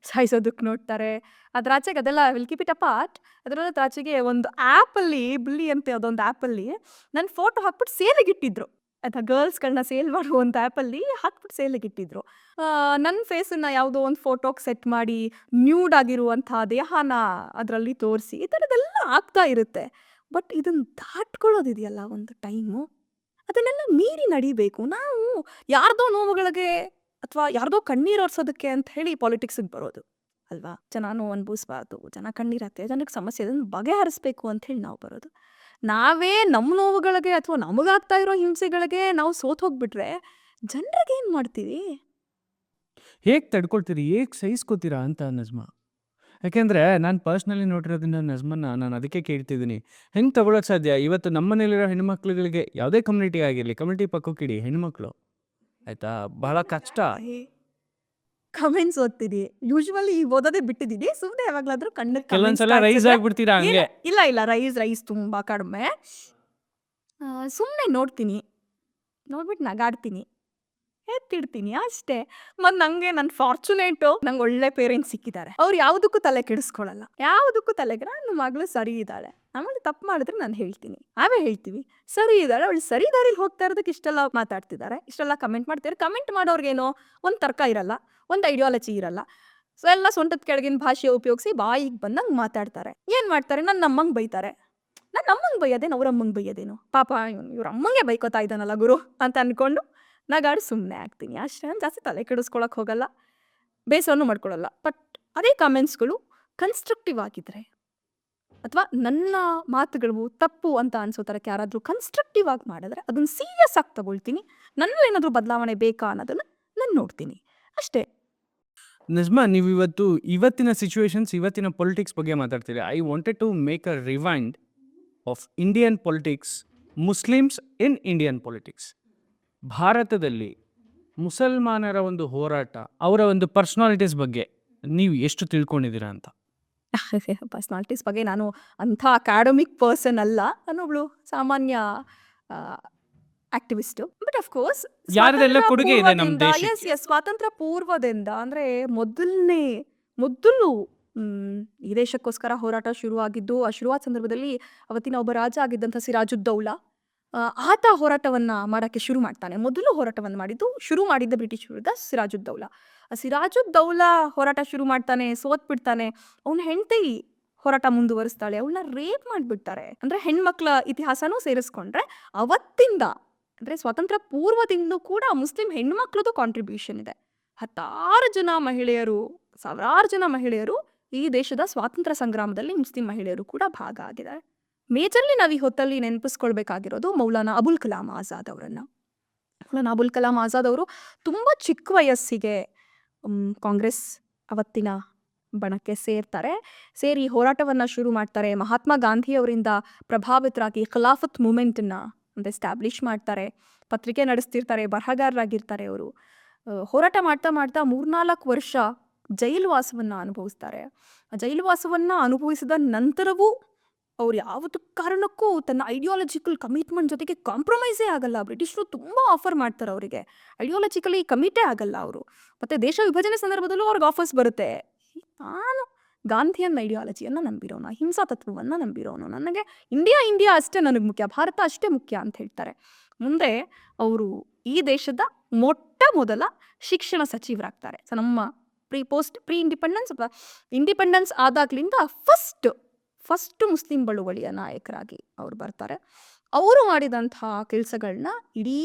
ಸಾಯಿಸೋದಕ್ಕೆ ನೋಡ್ತಾರೆ. ಅದ್ರಾಚೆಗೆ ಅದೆಲ್ಲ ವಿಲ್ ಕೀಪ್ ಇಟ್ ಅಪಾರ್ಟ್. ಅದರಾಚೆಗೆ ಒಂದು ಆ್ಯಪಲ್ಲಿ ಬಿಲ್ಲಿ ಅಂತ ಅದೊಂದು ಆ್ಯಪಲ್ಲಿ ನನ್ನ ಫೋಟೋ ಹಾಕ್ಬಿಟ್ಟು ಸೇಲಿಗಿಟ್ಟಿದ್ರು. ಅಥವಾ ಗರ್ಲ್ಸ್ಗಳನ್ನ ಸೇಲ್ ಮಾಡುವಂಥ ಆ್ಯಪಲ್ಲಿ ಹಾಕ್ಬಿಟ್ಟು ಸೇಲಿಗಿಟ್ಟಿದ್ರು. ನನ್ನ ಫೇಸನ್ನು ಯಾವುದೋ ಒಂದು ಫೋಟೋಗೆ ಸೆಟ್ ಮಾಡಿ ನ್ಯೂಡ್ ಆಗಿರುವಂಥ ದೇಹನ ಅದರಲ್ಲಿ ತೋರಿಸಿ ಈ ಥರದ್ದೆಲ್ಲ ಆಗ್ತಾ ಇರುತ್ತೆ. ಬಟ್ ಇದನ್ನು ದಾಟ್ಕೊಳ್ಳೋದಿದೆಯಲ್ಲ ಒಂದು ಟೈಮು, ಅದನ್ನೆಲ್ಲ ಮೀರಿ ನಡಿಬೇಕು. ನಾವು ಯಾರ್ದೋ ನೋವುಗಳಿಗೆ ಅಥವಾ ಯಾರ್ದೋ ಕಣ್ಣೀರು ಒರೆಸೋದಕ್ಕೆ ಅಂತ ಹೇಳಿ ಪಾಲಿಟಿಕ್ಸಿಗೆ ಬರೋದು ಅಲ್ವಾ? ಜನ ನೋವು ಅನುಭವಿಸ್ಬಾರ್ದು, ಜನ ಕಣ್ಣೀರಾಗ್ತದೆ, ಜನಕ್ಕೆ ಸಮಸ್ಯೆ ಅದನ್ನು ಬಗೆಹರಿಸ್ಬೇಕು ಅಂತ ಹೇಳಿ ನಾವು ಬರೋದು. ನಾವೇ ನಮ್ಮ ನೋವುಗಳಿಗೆ ಅಥವಾ ನಮಗಾಗ್ತಾ ಇರೋ ಹಿಂಸೆಗಳಿಗೆ ನಾವು ಹೋಗ್ಬಿಟ್ರೆ ಜನರಿಗೆ ಏನು ಮಾಡ್ತೀವಿ? ಹೇಗೆ ತಡ್ಕೊಳ್ತೀರಿ, ಹೇಗೆ ಸಹಿಸ್ಕೋತೀರಾ ಅಂತ ನಜ್ಮಾ. ಯಾಕೆಂದರೆ ನಾನು ಪರ್ಸ್ನಲಿ ನೋಡಿರೋದನ್ನ ನಜ್ಮನ್ನ ನಾನು ಅದಕ್ಕೆ ಕೇಳ್ತಿದ್ದೀನಿ, ಹೆಂಗೆ ತಗೊಳಕ್ಕೆ ಸಾಧ್ಯ? ಇವತ್ತು ನಮ್ಮ ಮನೇಲಿರೋ ಹೆಣ್ಮಕ್ಳುಗಳಿಗೆ ಯಾವುದೇ ಕಮ್ಯುನಿಟಿ ಆಗಿರಲಿ, ಕಮ್ಯುನಿಟಿ ಪಕ್ಕಕ್ಕಿಡಿ, ಹೆಣ್ಮಕ್ಳು ಆಯಿತಾ, ಬಹಳ ಕಷ್ಟ. ಕಮೆಂಟ್ಸ್ ಓದ್ತೀನಿ, ಯೂಶ್ವಲಿ ಓದೋದೇ ಬಿಟ್ಟಿದ್ದೀನಿ. ಸುಮ್ಮನೆ ಯಾವಾಗಲಾದ್ರೂ ಕಣ್ಣಿಗೆ ಕೆಲವೊಂದ್ಸಲ ರೈಸ್ ಆಗ್ಬಿಡ್ತೀರಾ ಹಂಗೆ. ಇಲ್ಲ ರೈಸ್ ತುಂಬ ಕಡಿಮೆ. ಸುಮ್ಮನೆ ನೋಡ್ತೀನಿ, ನೋಡ್ಬಿಟ್ಟು ನಗಾಡ್ತೀನಿ, ಎತ್ತಿಡ್ತೀನಿ ಅಷ್ಟೇ. ಮತ್ತು ನನಗೆ ನನ್ನ ಫಾರ್ಚುನೇಟು, ನಂಗೆ ಒಳ್ಳೆ ಪೇರೆಂಟ್ಸ್ ಸಿಕ್ಕಿದ್ದಾರೆ. ಅವ್ರು ಯಾವುದಕ್ಕೂ ತಲೆ ಕೆಡಿಸ್ಕೊಳ್ಳಲ್ಲ, ಯಾವುದಕ್ಕೂ ತಲೆಗೆ. ನನ್ನ ಮಗಳು ಸರಿ ಇದ್ದಾಳೆ, ಆಮೇಲೆ ತಪ್ಪು ಮಾಡಿದ್ರೆ ನಾನು ಹೇಳ್ತೀನಿ, ಆಮೇಲೆ ಹೇಳ್ತೀವಿ ಸರಿ ಇದ್ದಾಳೆ, ಅವಳು ಸರಿ ದಾರಿಲಿ ಹೋಗ್ತಾ ಇರೋದಕ್ಕೆ ಇಷ್ಟೆಲ್ಲ ಮಾತಾಡ್ತಿದ್ದಾರೆ, ಇಷ್ಟೆಲ್ಲ ಕಮೆಂಟ್ ಮಾಡ್ತಿದ್ದಾರೆ. ಕಮೆಂಟ್ ಮಾಡೋರ್ಗೇನೋ ಒಂದು ತರ್ಕ ಇರಲ್ಲ, ಒಂದು ಐಡಿಯಾಲಜಿ ಇರಲ್ಲ. ಸೊ ಎಲ್ಲ ಸೊಂಟದ ಕೆಳಗಿನ ಭಾಷೆ ಉಪಯೋಗಿಸಿ ಬಾಯಿಗೆ ಬಂದಂಗೆ ಮಾತಾಡ್ತಾರೆ. ಏನು ಮಾಡ್ತಾರೆ? ನನ್ನ ಅಮ್ಮಂಗೆ ಬೈತಾರೆ. ನನ್ನ ಅಮ್ಮಂಗೆ ಬೈಯೋದೇನು, ಅವ್ರ ಅಮ್ಮಂಗೆ ಬೈಯೋದೇನು? ಪಾಪ ಇವ್ರ ಅಮ್ಮಂಗೆ ಬೈಕೋತಾ ಇದ್ದಾನಲ್ಲ ಗುರು ಅಂತ ಅಂದ್ಕೊಂಡು ನಗಾಡು ಸುಮ್ಮನೆ ಆಗ್ತೀನಿ ಅಷ್ಟೇ. ಜಾಸ್ತಿ ತಲೆ ಕೆಡಿಸ್ಕೊಳಕ್ಕೆ ಹೋಗಲ್ಲ, ಬೇಸರನೂ ಮಾಡ್ಕೊಳ್ಳಲ್ಲ. ಬಟ್ ಅದೇ ಕಮೆಂಟ್ಸ್ಗಳು ಕನ್ಸ್ಟ್ರಕ್ಟಿವ್ ಆಗಿದ್ರೆ ಅಥವಾ ನನ್ನ ಮಾತುಗಳು ತಪ್ಪು ಅಂತ ಅನ್ಸೋ ಥರಕ್ಕೆ ಯಾರಾದರೂ ಕನ್ಸ್ಟ್ರಕ್ಟಿವ್ ಆಗಿ ಮಾಡಿದ್ರೆ ಅದನ್ನು ಸೀರಿಯಸ್ ಆಗಿ ತಗೊಳ್ತೀನಿ. ನನ್ನಲ್ಲಿ ಏನಾದರೂ ಬದಲಾವಣೆ ಬೇಕಾ ಅನ್ನೋದನ್ನು ನಾನು ನೋಡ್ತೀನಿ ಅಷ್ಟೇ. ನಜ್ಮಾ, ನೀವು ಇವತ್ತಿನ ಸಿಚುವೇಶನ್ಸ್, ಇವತ್ತಿನ ಪೊಲಿಟಿಕ್ಸ್ ಬಗ್ಗೆ ಮಾತಾಡ್ತೀರಿ. I wanted to make a rewind of Indian politics, Muslims in Indian politics. ಭಾರತದಲ್ಲಿ ಮುಸಲ್ಮಾನರ ಒಂದು ಹೋರಾಟ, ಅವರ ಒಂದು ಪರ್ಸನಾಲಿಟೀಸ್ ಬಗ್ಗೆ ನೀವು ಎಷ್ಟು ತಿಳ್ಕೊಂಡಿದ್ದೀರಾ ಅಂತ? ಪರ್ಸ್ನಾಲಿಟೀಸ್ ಬಗ್ಗೆ ನಾನು ಅಂಥ ಅಕಾಡೆಮಿಕ್ ಪರ್ಸನ್ ಅಲ್ಲ. ನಾನೊಬ್ಳು ಸಾಮಾನ್ಯ ಆಕ್ಟಿವಿಸ್ಟು. ಬಟ್ ಆಫ್ ಕೋರ್ಸ್ ಯಾರದೆಲ್ಲ ಕೊಡುಗೆ ಇದೆ ನಮ್ಮ ಎಸ್ ದೇಶಕ್ಕೆ? ಸ್ವಾತಂತ್ರ್ಯ ಪೂರ್ವದಿಂದ ಅಂದರೆ ಮೊದಲು ಈ ದೇಶಕ್ಕೋಸ್ಕರ ಹೋರಾಟ ಶುರುವಾಗಿದ್ದು, ಆ ಶುರುವಾದ ಸಂದರ್ಭದಲ್ಲಿ ಅವತ್ತಿನ ಒಬ್ಬ ರಾಜ ಆಗಿದ್ದಂಥ ಸಿರಾಜುದ್ದೌಲಾ ಆತ ಹೋರಾಟವನ್ನ ಮಾಡಕ್ಕೆ ಶುರು ಮಾಡ್ತಾನೆ. ಮೊದಲು ಹೋರಾಟವನ್ನು ಶುರು ಮಾಡಿದ್ದ ಬ್ರಿಟಿಷ್ ವಿರುದ್ಧ ಸಿರಾಜುದ್ದೌಲಾ. ಆ ಸಿರಾಜುದ್ದೌಲಾ ಹೋರಾಟ ಶುರು ಮಾಡ್ತಾನೆ, ಸೋತ್ಬಿಡ್ತಾನೆ. ಅವನ ಹೆಂಡತಿ ಹೋರಾಟ ಮುಂದುವರಿಸ್ತಾಳೆ, ಅವಳನ್ನ ರೇಪ್ ಮಾಡಿಬಿಡ್ತಾರೆ. ಅಂದ್ರೆ ಹೆಣ್ಮಕ್ಳ ಇತಿಹಾಸನೂ ಸೇರಿಸ್ಕೊಂಡ್ರೆ ಅವತ್ತಿಂದ ಅಂದ್ರೆ ಸ್ವಾತಂತ್ರ್ಯ ಪೂರ್ವದಿಂದ ಕೂಡ ಮುಸ್ಲಿಂ ಹೆಣ್ಮಕ್ಳದು ಕಾಂಟ್ರಿಬ್ಯೂಷನ್ ಇದೆ. ಸಾವಿರಾರು ಜನ ಮಹಿಳೆಯರು ಈ ದೇಶದ ಸ್ವಾತಂತ್ರ್ಯ ಸಂಗ್ರಾಮದಲ್ಲಿ ಮುಸ್ಲಿಂ ಮಹಿಳೆಯರು ಕೂಡ ಭಾಗ ಆಗಿದ್ದಾರೆ. ಮೇಜರ್ಲಿ ನಾವು ಈ ಹೊತ್ತಲ್ಲಿ ನೆನಪಿಸ್ಕೊಳ್ಬೇಕಾಗಿರೋದು ಮೌಲಾನಾ ಅಬುಲ್ ಕಲಾಂ ಆಜಾದ್ ಅವರನ್ನ. ಮೌಲಾನಾ ಅಬುಲ್ ಕಲಾಂ ಆಜಾದ್ ಅವರು ತುಂಬ ಚಿಕ್ಕ ವಯಸ್ಸಿಗೆ ಕಾಂಗ್ರೆಸ್ ಅವತ್ತಿನ ಬಣಕ್ಕೆ ಸೇರಿ ಹೋರಾಟವನ್ನು ಶುರು ಮಾಡ್ತಾರೆ. ಮಹಾತ್ಮ ಗಾಂಧಿ ಅವರಿಂದ ಪ್ರಭಾವಿತರಾಗಿ ಖಿಲಾಫತ್ ಮೂಮೆಂಟನ್ನು ಒಂದು ಎಸ್ಟಾಬ್ಲಿಷ್ ಮಾಡ್ತಾರೆ. ಪತ್ರಿಕೆ ನಡೆಸ್ತಿರ್ತಾರೆ, ಬರಹಗಾರರಾಗಿರ್ತಾರೆ ಅವರು. ಹೋರಾಟ ಮಾಡ್ತಾ 3-4 ವರ್ಷ ಜೈಲುವಾಸವನ್ನು ಅನುಭವಿಸ್ತಾರೆ. ಆ ಜೈಲುವಾಸವನ್ನು ಅನುಭವಿಸಿದ ನಂತರವೂ ಅವ್ರು ಯಾವತ್ತೂ ಕಾರಣಕ್ಕೂ ತನ್ನ ಐಡಿಯಾಲಜಿಕಲ್ ಕಮಿಟ್ಮೆಂಟ್ ಜೊತೆಗೆ ಕಾಂಪ್ರಮೈಸೇ ಆಗಲ್ಲ. ಬ್ರಿಟಿಷರು ತುಂಬ ಆಫರ್ ಮಾಡ್ತಾರೆ ಅವರಿಗೆ, ಐಡಿಯಾಲಜಿಕಲಿ ಕಮಿಟೇ ಆಗಲ್ಲ ಅವರು. ಮತ್ತು ದೇಶ ವಿಭಜನೆ ಸಂದರ್ಭದಲ್ಲೂ ಅವ್ರಿಗೆ ಆಫರ್ಸ್ ಬರುತ್ತೆ. ನಾನು ಗಾಂಧಿಯನ್ ಐಡಿಯಾಲಜಿಯನ್ನು ನಂಬಿರೋನು, ಅಹಿಂಸಾ ತತ್ವವನ್ನು ನಂಬಿರೋನು, ನನಗೆ ಇಂಡಿಯಾ ಅಷ್ಟೇ ನನಗೆ ಮುಖ್ಯ, ಭಾರತ ಅಷ್ಟೇ ಮುಖ್ಯ ಅಂತ ಹೇಳ್ತಾರೆ. ಮುಂದೆ ಅವರು ಈ ದೇಶದ ಮೊಟ್ಟ ಮೊದಲ ಶಿಕ್ಷಣ ಸಚಿವರಾಗ್ತಾರೆ. ಸೊ ನಮ್ಮ ಪ್ರೀ ಇಂಡಿಪೆಂಡೆನ್ಸ್ ಅಥವಾ ಇಂಡಿಪೆಂಡೆನ್ಸ್ ಆದಾಗ್ಲಿಂದ ಫಸ್ಟ್ ಮುಸ್ಲಿಂ ಬಳುವಳಿಯ ನಾಯಕರಾಗಿ ಅವ್ರು ಬರ್ತಾರೆ. ಅವರು ಮಾಡಿದಂತಹ ಕೆಲಸಗಳನ್ನ ಈ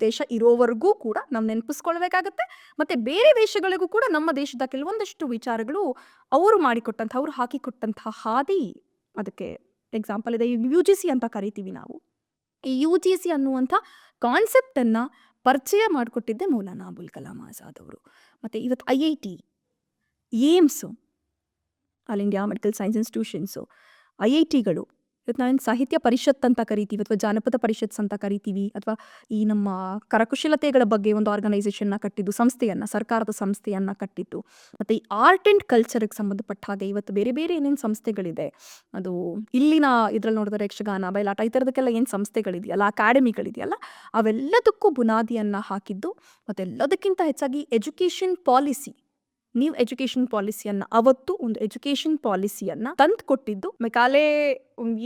ದೇಶ ಇರೋವರೆಗೂ ಕೂಡ ನಾವು ನೆನಪಿಸ್ಕೊಳ್ಬೇಕಾಗತ್ತೆ. ಮತ್ತು ಬೇರೆ ದೇಶಗಳಿಗೂ ಕೂಡ ನಮ್ಮ ದೇಶದ ಕೆಲವೊಂದಷ್ಟು ವಿಚಾರಗಳು ಅವರು ಹಾಕಿಕೊಟ್ಟಂತಹ ಹಾದಿ, ಅದಕ್ಕೆ ಎಕ್ಸಾಂಪಲ್ ಇದೆ. UGC ಅಂತ ಕರಿತೀವಿ ನಾವು. ಈ UGC ಅನ್ನುವಂಥ ಕಾನ್ಸೆಪ್ಟನ್ನು ಪರಿಚಯ ಮಾಡಿಕೊಟ್ಟಿದ್ದೆ ಮೌಲಾನಾ ಅಬುಲ್ ಕಲಾಂ ಆಜಾದ್ ಅವರು. ಮತ್ತು ಇವತ್ತು IIT, AIIMS, all India medical science institutions, IITಗಳು, ಇವತ್ತು ನಾವೇನು ಸಾಹಿತ್ಯ ಪರಿಷತ್ ಅಂತ ಕರಿತೀವಿ ಅಥವಾ ಜಾನಪದ ಪರಿಷತ್ಸ್ ಅಂತ ಕರಿತೀವಿ, ಅಥವಾ ಈ ನಮ್ಮ ಕರಕುಶಲತೆಗಳ ಬಗ್ಗೆ ಒಂದು ಆರ್ಗನೈಸೇಷನ್ನ ಕಟ್ಟಿದ್ದು, ಸರ್ಕಾರದ ಸಂಸ್ಥೆಯನ್ನು ಕಟ್ಟಿದ್ದು, ಮತ್ತು ಈ ಆರ್ಟ್ ಆ್ಯಂಡ್ ಕಲ್ಚರ್ಗೆ ಸಂಬಂಧಪಟ್ಟ ಹಾಗೆ ಇವತ್ತು ಬೇರೆ ಏನೇನು ಸಂಸ್ಥೆಗಳಿದೆ, ಅದು ಇಲ್ಲಿನ ಇದ್ರಲ್ಲಿ ನೋಡಿದ್ರೆ ಯಕ್ಷಗಾನ, ಬಯಲಾಟ, ಈ ಥರದಕ್ಕೆಲ್ಲ ಏನು ಸಂಸ್ಥೆಗಳಿದೆಯಲ್ಲ, ಅಕಾಡೆಮಿಗಳಿದೆಯಲ್ಲ, ಅವೆಲ್ಲದಕ್ಕೂ ಬುನಾದಿಯನ್ನು ಹಾಕಿದ್ದು. ಮತ್ತು ಎಲ್ಲದಕ್ಕಿಂತ ಹೆಚ್ಚಾಗಿ ಎಜುಕೇಷನ್ ಪಾಲಿಸಿ, ಎಜುಕೇಷನ್ ಪಾಲಿಸಿಯನ್ನು ಅವತ್ತು ಒಂದು ಎಜುಕೇಷನ್ ಪಾಲಿಸಿಯನ್ನು ತಂದು ಕೊಟ್ಟಿದ್ದು ಮೆಕಾಲೆ.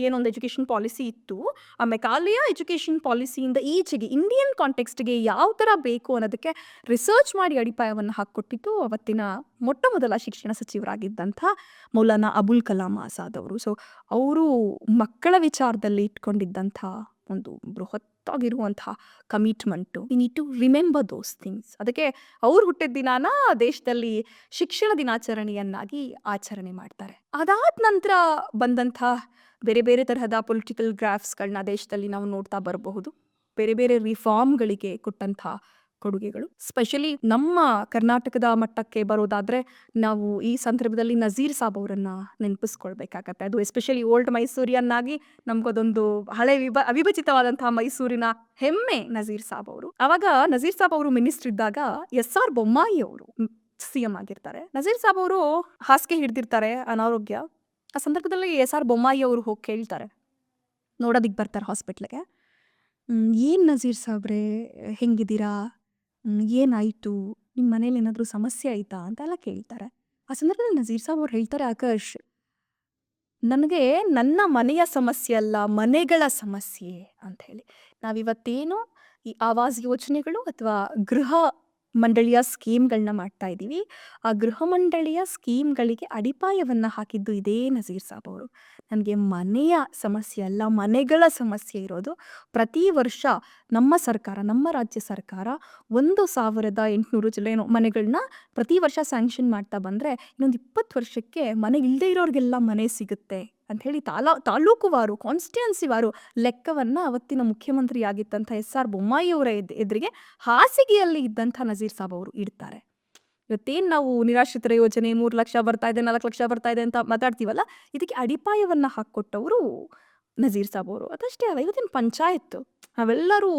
ಏನೊಂದು ಎಜುಕೇಷನ್ ಪಾಲಿಸಿ ಇತ್ತು, ಆ ಮೆಕಾಲೆಯ ಎಜುಕೇಷನ್ ಪಾಲಿಸಿಯಿಂದ ಈಚೆಗೆ ಇಂಡಿಯನ್ ಕಾಂಟೆಕ್ಸ್ಟ್ಗೆ ಯಾವ ಥರ ಬೇಕು ಅನ್ನೋದಕ್ಕೆ ರಿಸರ್ಚ್ ಮಾಡಿ ಅಡಿಪಾಯವನ್ನು ಹಾಕಿಕೊಟ್ಟಿದ್ದು ಅವತ್ತಿನ ಮೊಟ್ಟ ಮೊದಲ ಶಿಕ್ಷಣ ಸಚಿವರಾಗಿದ್ದಂಥ ಮೌಲಾನಾ ಅಬುಲ್ ಕಲಾಂ ಆಜಾದ್ ಅವರು. ಸೊ ಅವರು ಮಕ್ಕಳ ವಿಚಾರದಲ್ಲಿ ಇಟ್ಕೊಂಡಿದ್ದಂಥ ಒಂದು ಬೃಹತ್ತಾಗಿರುವಂತಹ commitment, we need to remember those things. ಅದಕ್ಕೆ ಅವ್ರು ಹುಟ್ಟಿದ ದಿನಾನ ದೇಶದಲ್ಲಿ ಶಿಕ್ಷಣ ದಿನಾಚರಣೆಯನ್ನಾಗಿ ಆಚರಣೆ ಮಾಡ್ತಾರೆ. ಅದಾದ ನಂತರ ಬಂದಂಥ ಬೇರೆ ತರಹದ ಪೊಲಿಟಿಕಲ್ ಗ್ರಾಫ್ಸ್ಗಳನ್ನ ದೇಶದಲ್ಲಿ ನಾವು ನೋಡ್ತಾ ಬರಬಹುದು. ಬೇರೆ ರಿಫಾರ್ಮ್ಗಳಿಗೆ ಕೊಟ್ಟಂಥ ಕೊಡುಗೆಗಳು, ಸ್ಪೆಷಲಿ ನಮ್ಮ ಕರ್ನಾಟಕದ ಮಟ್ಟಕ್ಕೆ ಬರೋದಾದರೆ ನಾವು ಈ ಸಂದರ್ಭದಲ್ಲಿ ನಜೀರ್ ಸಾಬ್ ಅವರನ್ನು ನೆನಪಿಸ್ಕೊಳ್ಬೇಕಾಗತ್ತೆ. ಅದು ಎಸ್ಪೆಷಲಿ ಓಲ್ಡ್ ಮೈಸೂರಿಯನ್ನಾಗಿ ನಮಗದೊಂದು ಹಳೆ ಅವಿಭಜಿತವಾದಂತಹ ಮೈಸೂರಿನ ಹೆಮ್ಮೆ ನಜೀರ್ ಸಾಬ್ ಅವರು. ಆವಾಗ ನಜೀರ್ ಸಾಬ್ ಅವರು ಮಿನಿಸ್ಟರ್ ಇದ್ದಾಗ SR ಬೊಮ್ಮಾಯಿ ಅವರು CM ಆಗಿರ್ತಾರೆ. ನಜೀರ್ ಸಾಬ್ ಅವರು ಹಾಸಿಗೆ ಹಿಡ್ದಿರ್ತಾರೆ, ಅನಾರೋಗ್ಯ. ಆ ಸಂದರ್ಭದಲ್ಲಿ SR ಬೊಮ್ಮಾಯಿ ಅವರು ಹೋಗಿ ಕೇಳ್ತಾರೆ, ನೋಡೋದಿಕ್ಕೆ ಬರ್ತಾರೆ ಹಾಸ್ಪಿಟ್ಲಿಗೆ. ಏನು ನಜೀರ್ ಸಾಬ್ರೆ, ಹೆಂಗಿದ್ದೀರಾ, ಏನಾಯಿತು, ನಿಮ್ಮ ಮನೇಲಿ ಏನಾದರೂ ಸಮಸ್ಯೆ ಆಯಿತಾ ಅಂತೆಲ್ಲ ಕೇಳ್ತಾರೆ. ಆ ಸಂದರ್ಭದಲ್ಲಿ ನಜೀರ್ ಸಾಬ್ ಅವ್ರು ಹೇಳ್ತಾರೆ, ಆಕಾಶ್, ನನಗೆ ನನ್ನ ಮನೆಯ ಸಮಸ್ಯೆ ಅಲ್ಲ, ಮನೆಗಳ ಸಮಸ್ಯೆ ಅಂತ ಹೇಳಿ. ನಾವಿವತ್ತೇನು ಈ ಆವಾಸ್ ಯೋಜನೆಗಳು ಅಥವಾ ಗೃಹ ಮಂಡಳಿಯ ಸ್ಕೀಮ್ಗಳನ್ನ ಮಾಡ್ತಾ ಇದ್ದೀವಿ, ಆ ಗೃಹ ಮಂಡಳಿಯ ಸ್ಕೀಮ್ಗಳಿಗೆ ಅಡಿಪಾಯವನ್ನು ಹಾಕಿದ್ದು ಇದೇ ನಜೀರ್ ಸಾಬ್ ಅವರು. ನನಗೆ ಮನೆಯ ಸಮಸ್ಯೆ ಅಲ್ಲ, ಮನೆಗಳ ಸಮಸ್ಯೆ ಇರೋದು. ಪ್ರತಿ ವರ್ಷ ನಮ್ಮ ರಾಜ್ಯ ಸರ್ಕಾರ 1,800 ಚಿಲ್ಲೇನೋ ಮನೆಗಳನ್ನ ಪ್ರತಿ ವರ್ಷ ಸ್ಯಾಂಕ್ಷನ್ ಮಾಡ್ತಾ ಬಂದರೆ ಇನ್ನೊಂದು 20 ವರ್ಷಕ್ಕೆ ಮನೆ ಇಲ್ಲದೆ ಇರೋರಿಗೆಲ್ಲ ಮನೆ ಸಿಗುತ್ತೆ ಅಂಥೇಳಿ ತಾಲೂಕುವಾರು, ಕಾನ್ಸ್ಟಿಟ್ಯೂನ್ಸಿವಾರು ಲೆಕ್ಕವನ್ನು ಅವತ್ತಿನ ಮುಖ್ಯಮಂತ್ರಿ ಆಗಿದ್ದಂಥ SR ಬೊಮ್ಮಾಯಿ ಅವರ ಎದುರಿಗೆ ಹಾಸಿಗೆಯಲ್ಲಿ ಇದ್ದಂಥ ನಜೀರ್ ಸಾಬ್ ಅವರು ಇಡ್ತಾರೆ. ಇವತ್ತೇನು ನಾವು ನಿರಾಶ್ರಿತರ ಯೋಜನೆ 3 ಲಕ್ಷ ಬರ್ತಾ ಇದೆ, 4 ಲಕ್ಷ ಬರ್ತಾ ಇದೆ ಅಂತ ಮಾತಾಡ್ತೀವಲ್ಲ, ಇದಕ್ಕೆ ಅಡಿಪಾಯವನ್ನು ಹಾಕ್ಕೊಟ್ಟವರು ನಜೀರ್ ಸಾಬ್ ಅವರು. ಅದಷ್ಟೇ ಅಲ್ಲ, ಇವತ್ತಿನ ಪಂಚಾಯತ್ ನಾವೆಲ್ಲರೂ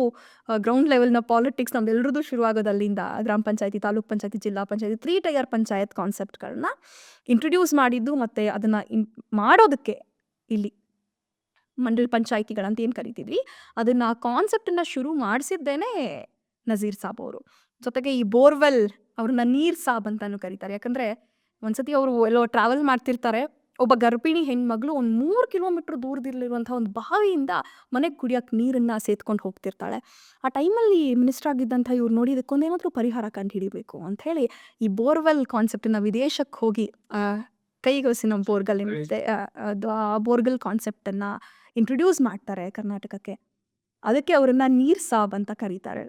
ಗ್ರೌಂಡ್ ಲೆವೆಲ್‌ನ ಪಾಲಿಟಿಕ್ಸ್ ನಮ್ಮೆಲ್ರದ್ದು ಶುರುವಾಗೋದು ಅಲ್ಲಿಂದ. ಗ್ರಾಮ ಪಂಚಾಯತಿ, ತಾಲೂಕ್ ಪಂಚಾಯತಿ, ಜಿಲ್ಲಾ ಪಂಚಾಯತಿ, 3 ಟೈರ್ ಪಂಚಾಯತ್ ಕಾನ್ಸೆಪ್ಟ್‌ಗಳನ್ನ ಇಂಟ್ರೊಡ್ಯೂಸ್ ಮಾಡಿದ್ದು ಮತ್ತೆ ಅದನ್ನ ಮಾಡೋದಕ್ಕೆ ಇಲ್ಲಿ ಮಂಡಲ್ ಪಂಚಾಯಿತಿಗಳಂತ ಏನು ಕರಿತಿದ್ವಿ, ಅದನ್ನ ಕಾನ್ಸೆಪ್ಟನ್ನ ಶುರು ಮಾಡಿಸಿದ್ದೇನೆ ನಜೀರ್ ಸಾಬ್ ಅವರು. ಜೊತೆಗೆ ಈ ಬೋರ್ವೆಲ್ ಅವ್ರನ್ನ ನೀರ್ ಸಾಬ್ ಅಂತಾನು ಕರೀತಾರೆ. ಯಾಕಂದ್ರೆ ಒಂದ್ಸತಿ ಅವರು ಎಲ್ಲೋ ಟ್ರಾವೆಲ್ ಮಾಡ್ತಿರ್ತಾರೆ. ಒಬ್ಬ ಗರ್ಭಿಣಿ ಹೆಣ್ಮಗಳು ಒಂದು 3 ಕಿಲೋಮೀಟರ್ ದೂರದಲ್ಲಿರುವಂತಹ ಒಂದು ಬಾವಿಯಿಂದ ಮನೆಗೆ ಕುಡಿಯೋಕೆ ನೀರನ್ನ ಸೇದ್ಕೊಂಡು ಹೋಗ್ತಿರ್ತಾಳೆ. ಆ ಟೈಮಲ್ಲಿ ಮಿನಿಸ್ಟರ್ ಆಗಿದ್ದಂಥ ಇವ್ರು ನೋಡಿ ಇದಕ್ಕೊಂದೇನಾದ್ರೂ ಪರಿಹಾರ ಕಂಡು ಹಿಡಿಬೇಕು ಅಂತ ಹೇಳಿ ಈ ಬೋರ್ವೆಲ್ ಕಾನ್ಸೆಪ್ಟನ್ನ ವಿದೇಶಕ್ಕೆ ಹೋಗಿ ಕೈಗೊಸಿನ ಬೋರ್ಗಲ್ ಏನಿರುತ್ತೆ ಅದು ಆ ಬೋರ್ಗಲ್ ಕಾನ್ಸೆಪ್ಟನ್ನ ಇಂಟ್ರೊಡ್ಯೂಸ್ ಮಾಡ್ತಾರೆ ಕರ್ನಾಟಕಕ್ಕೆ. ಅದಕ್ಕೆ ಅವರನ್ನ ನೀರ್ ಸಾಬ್ ಅಂತ ಕರೀತಾರೆ.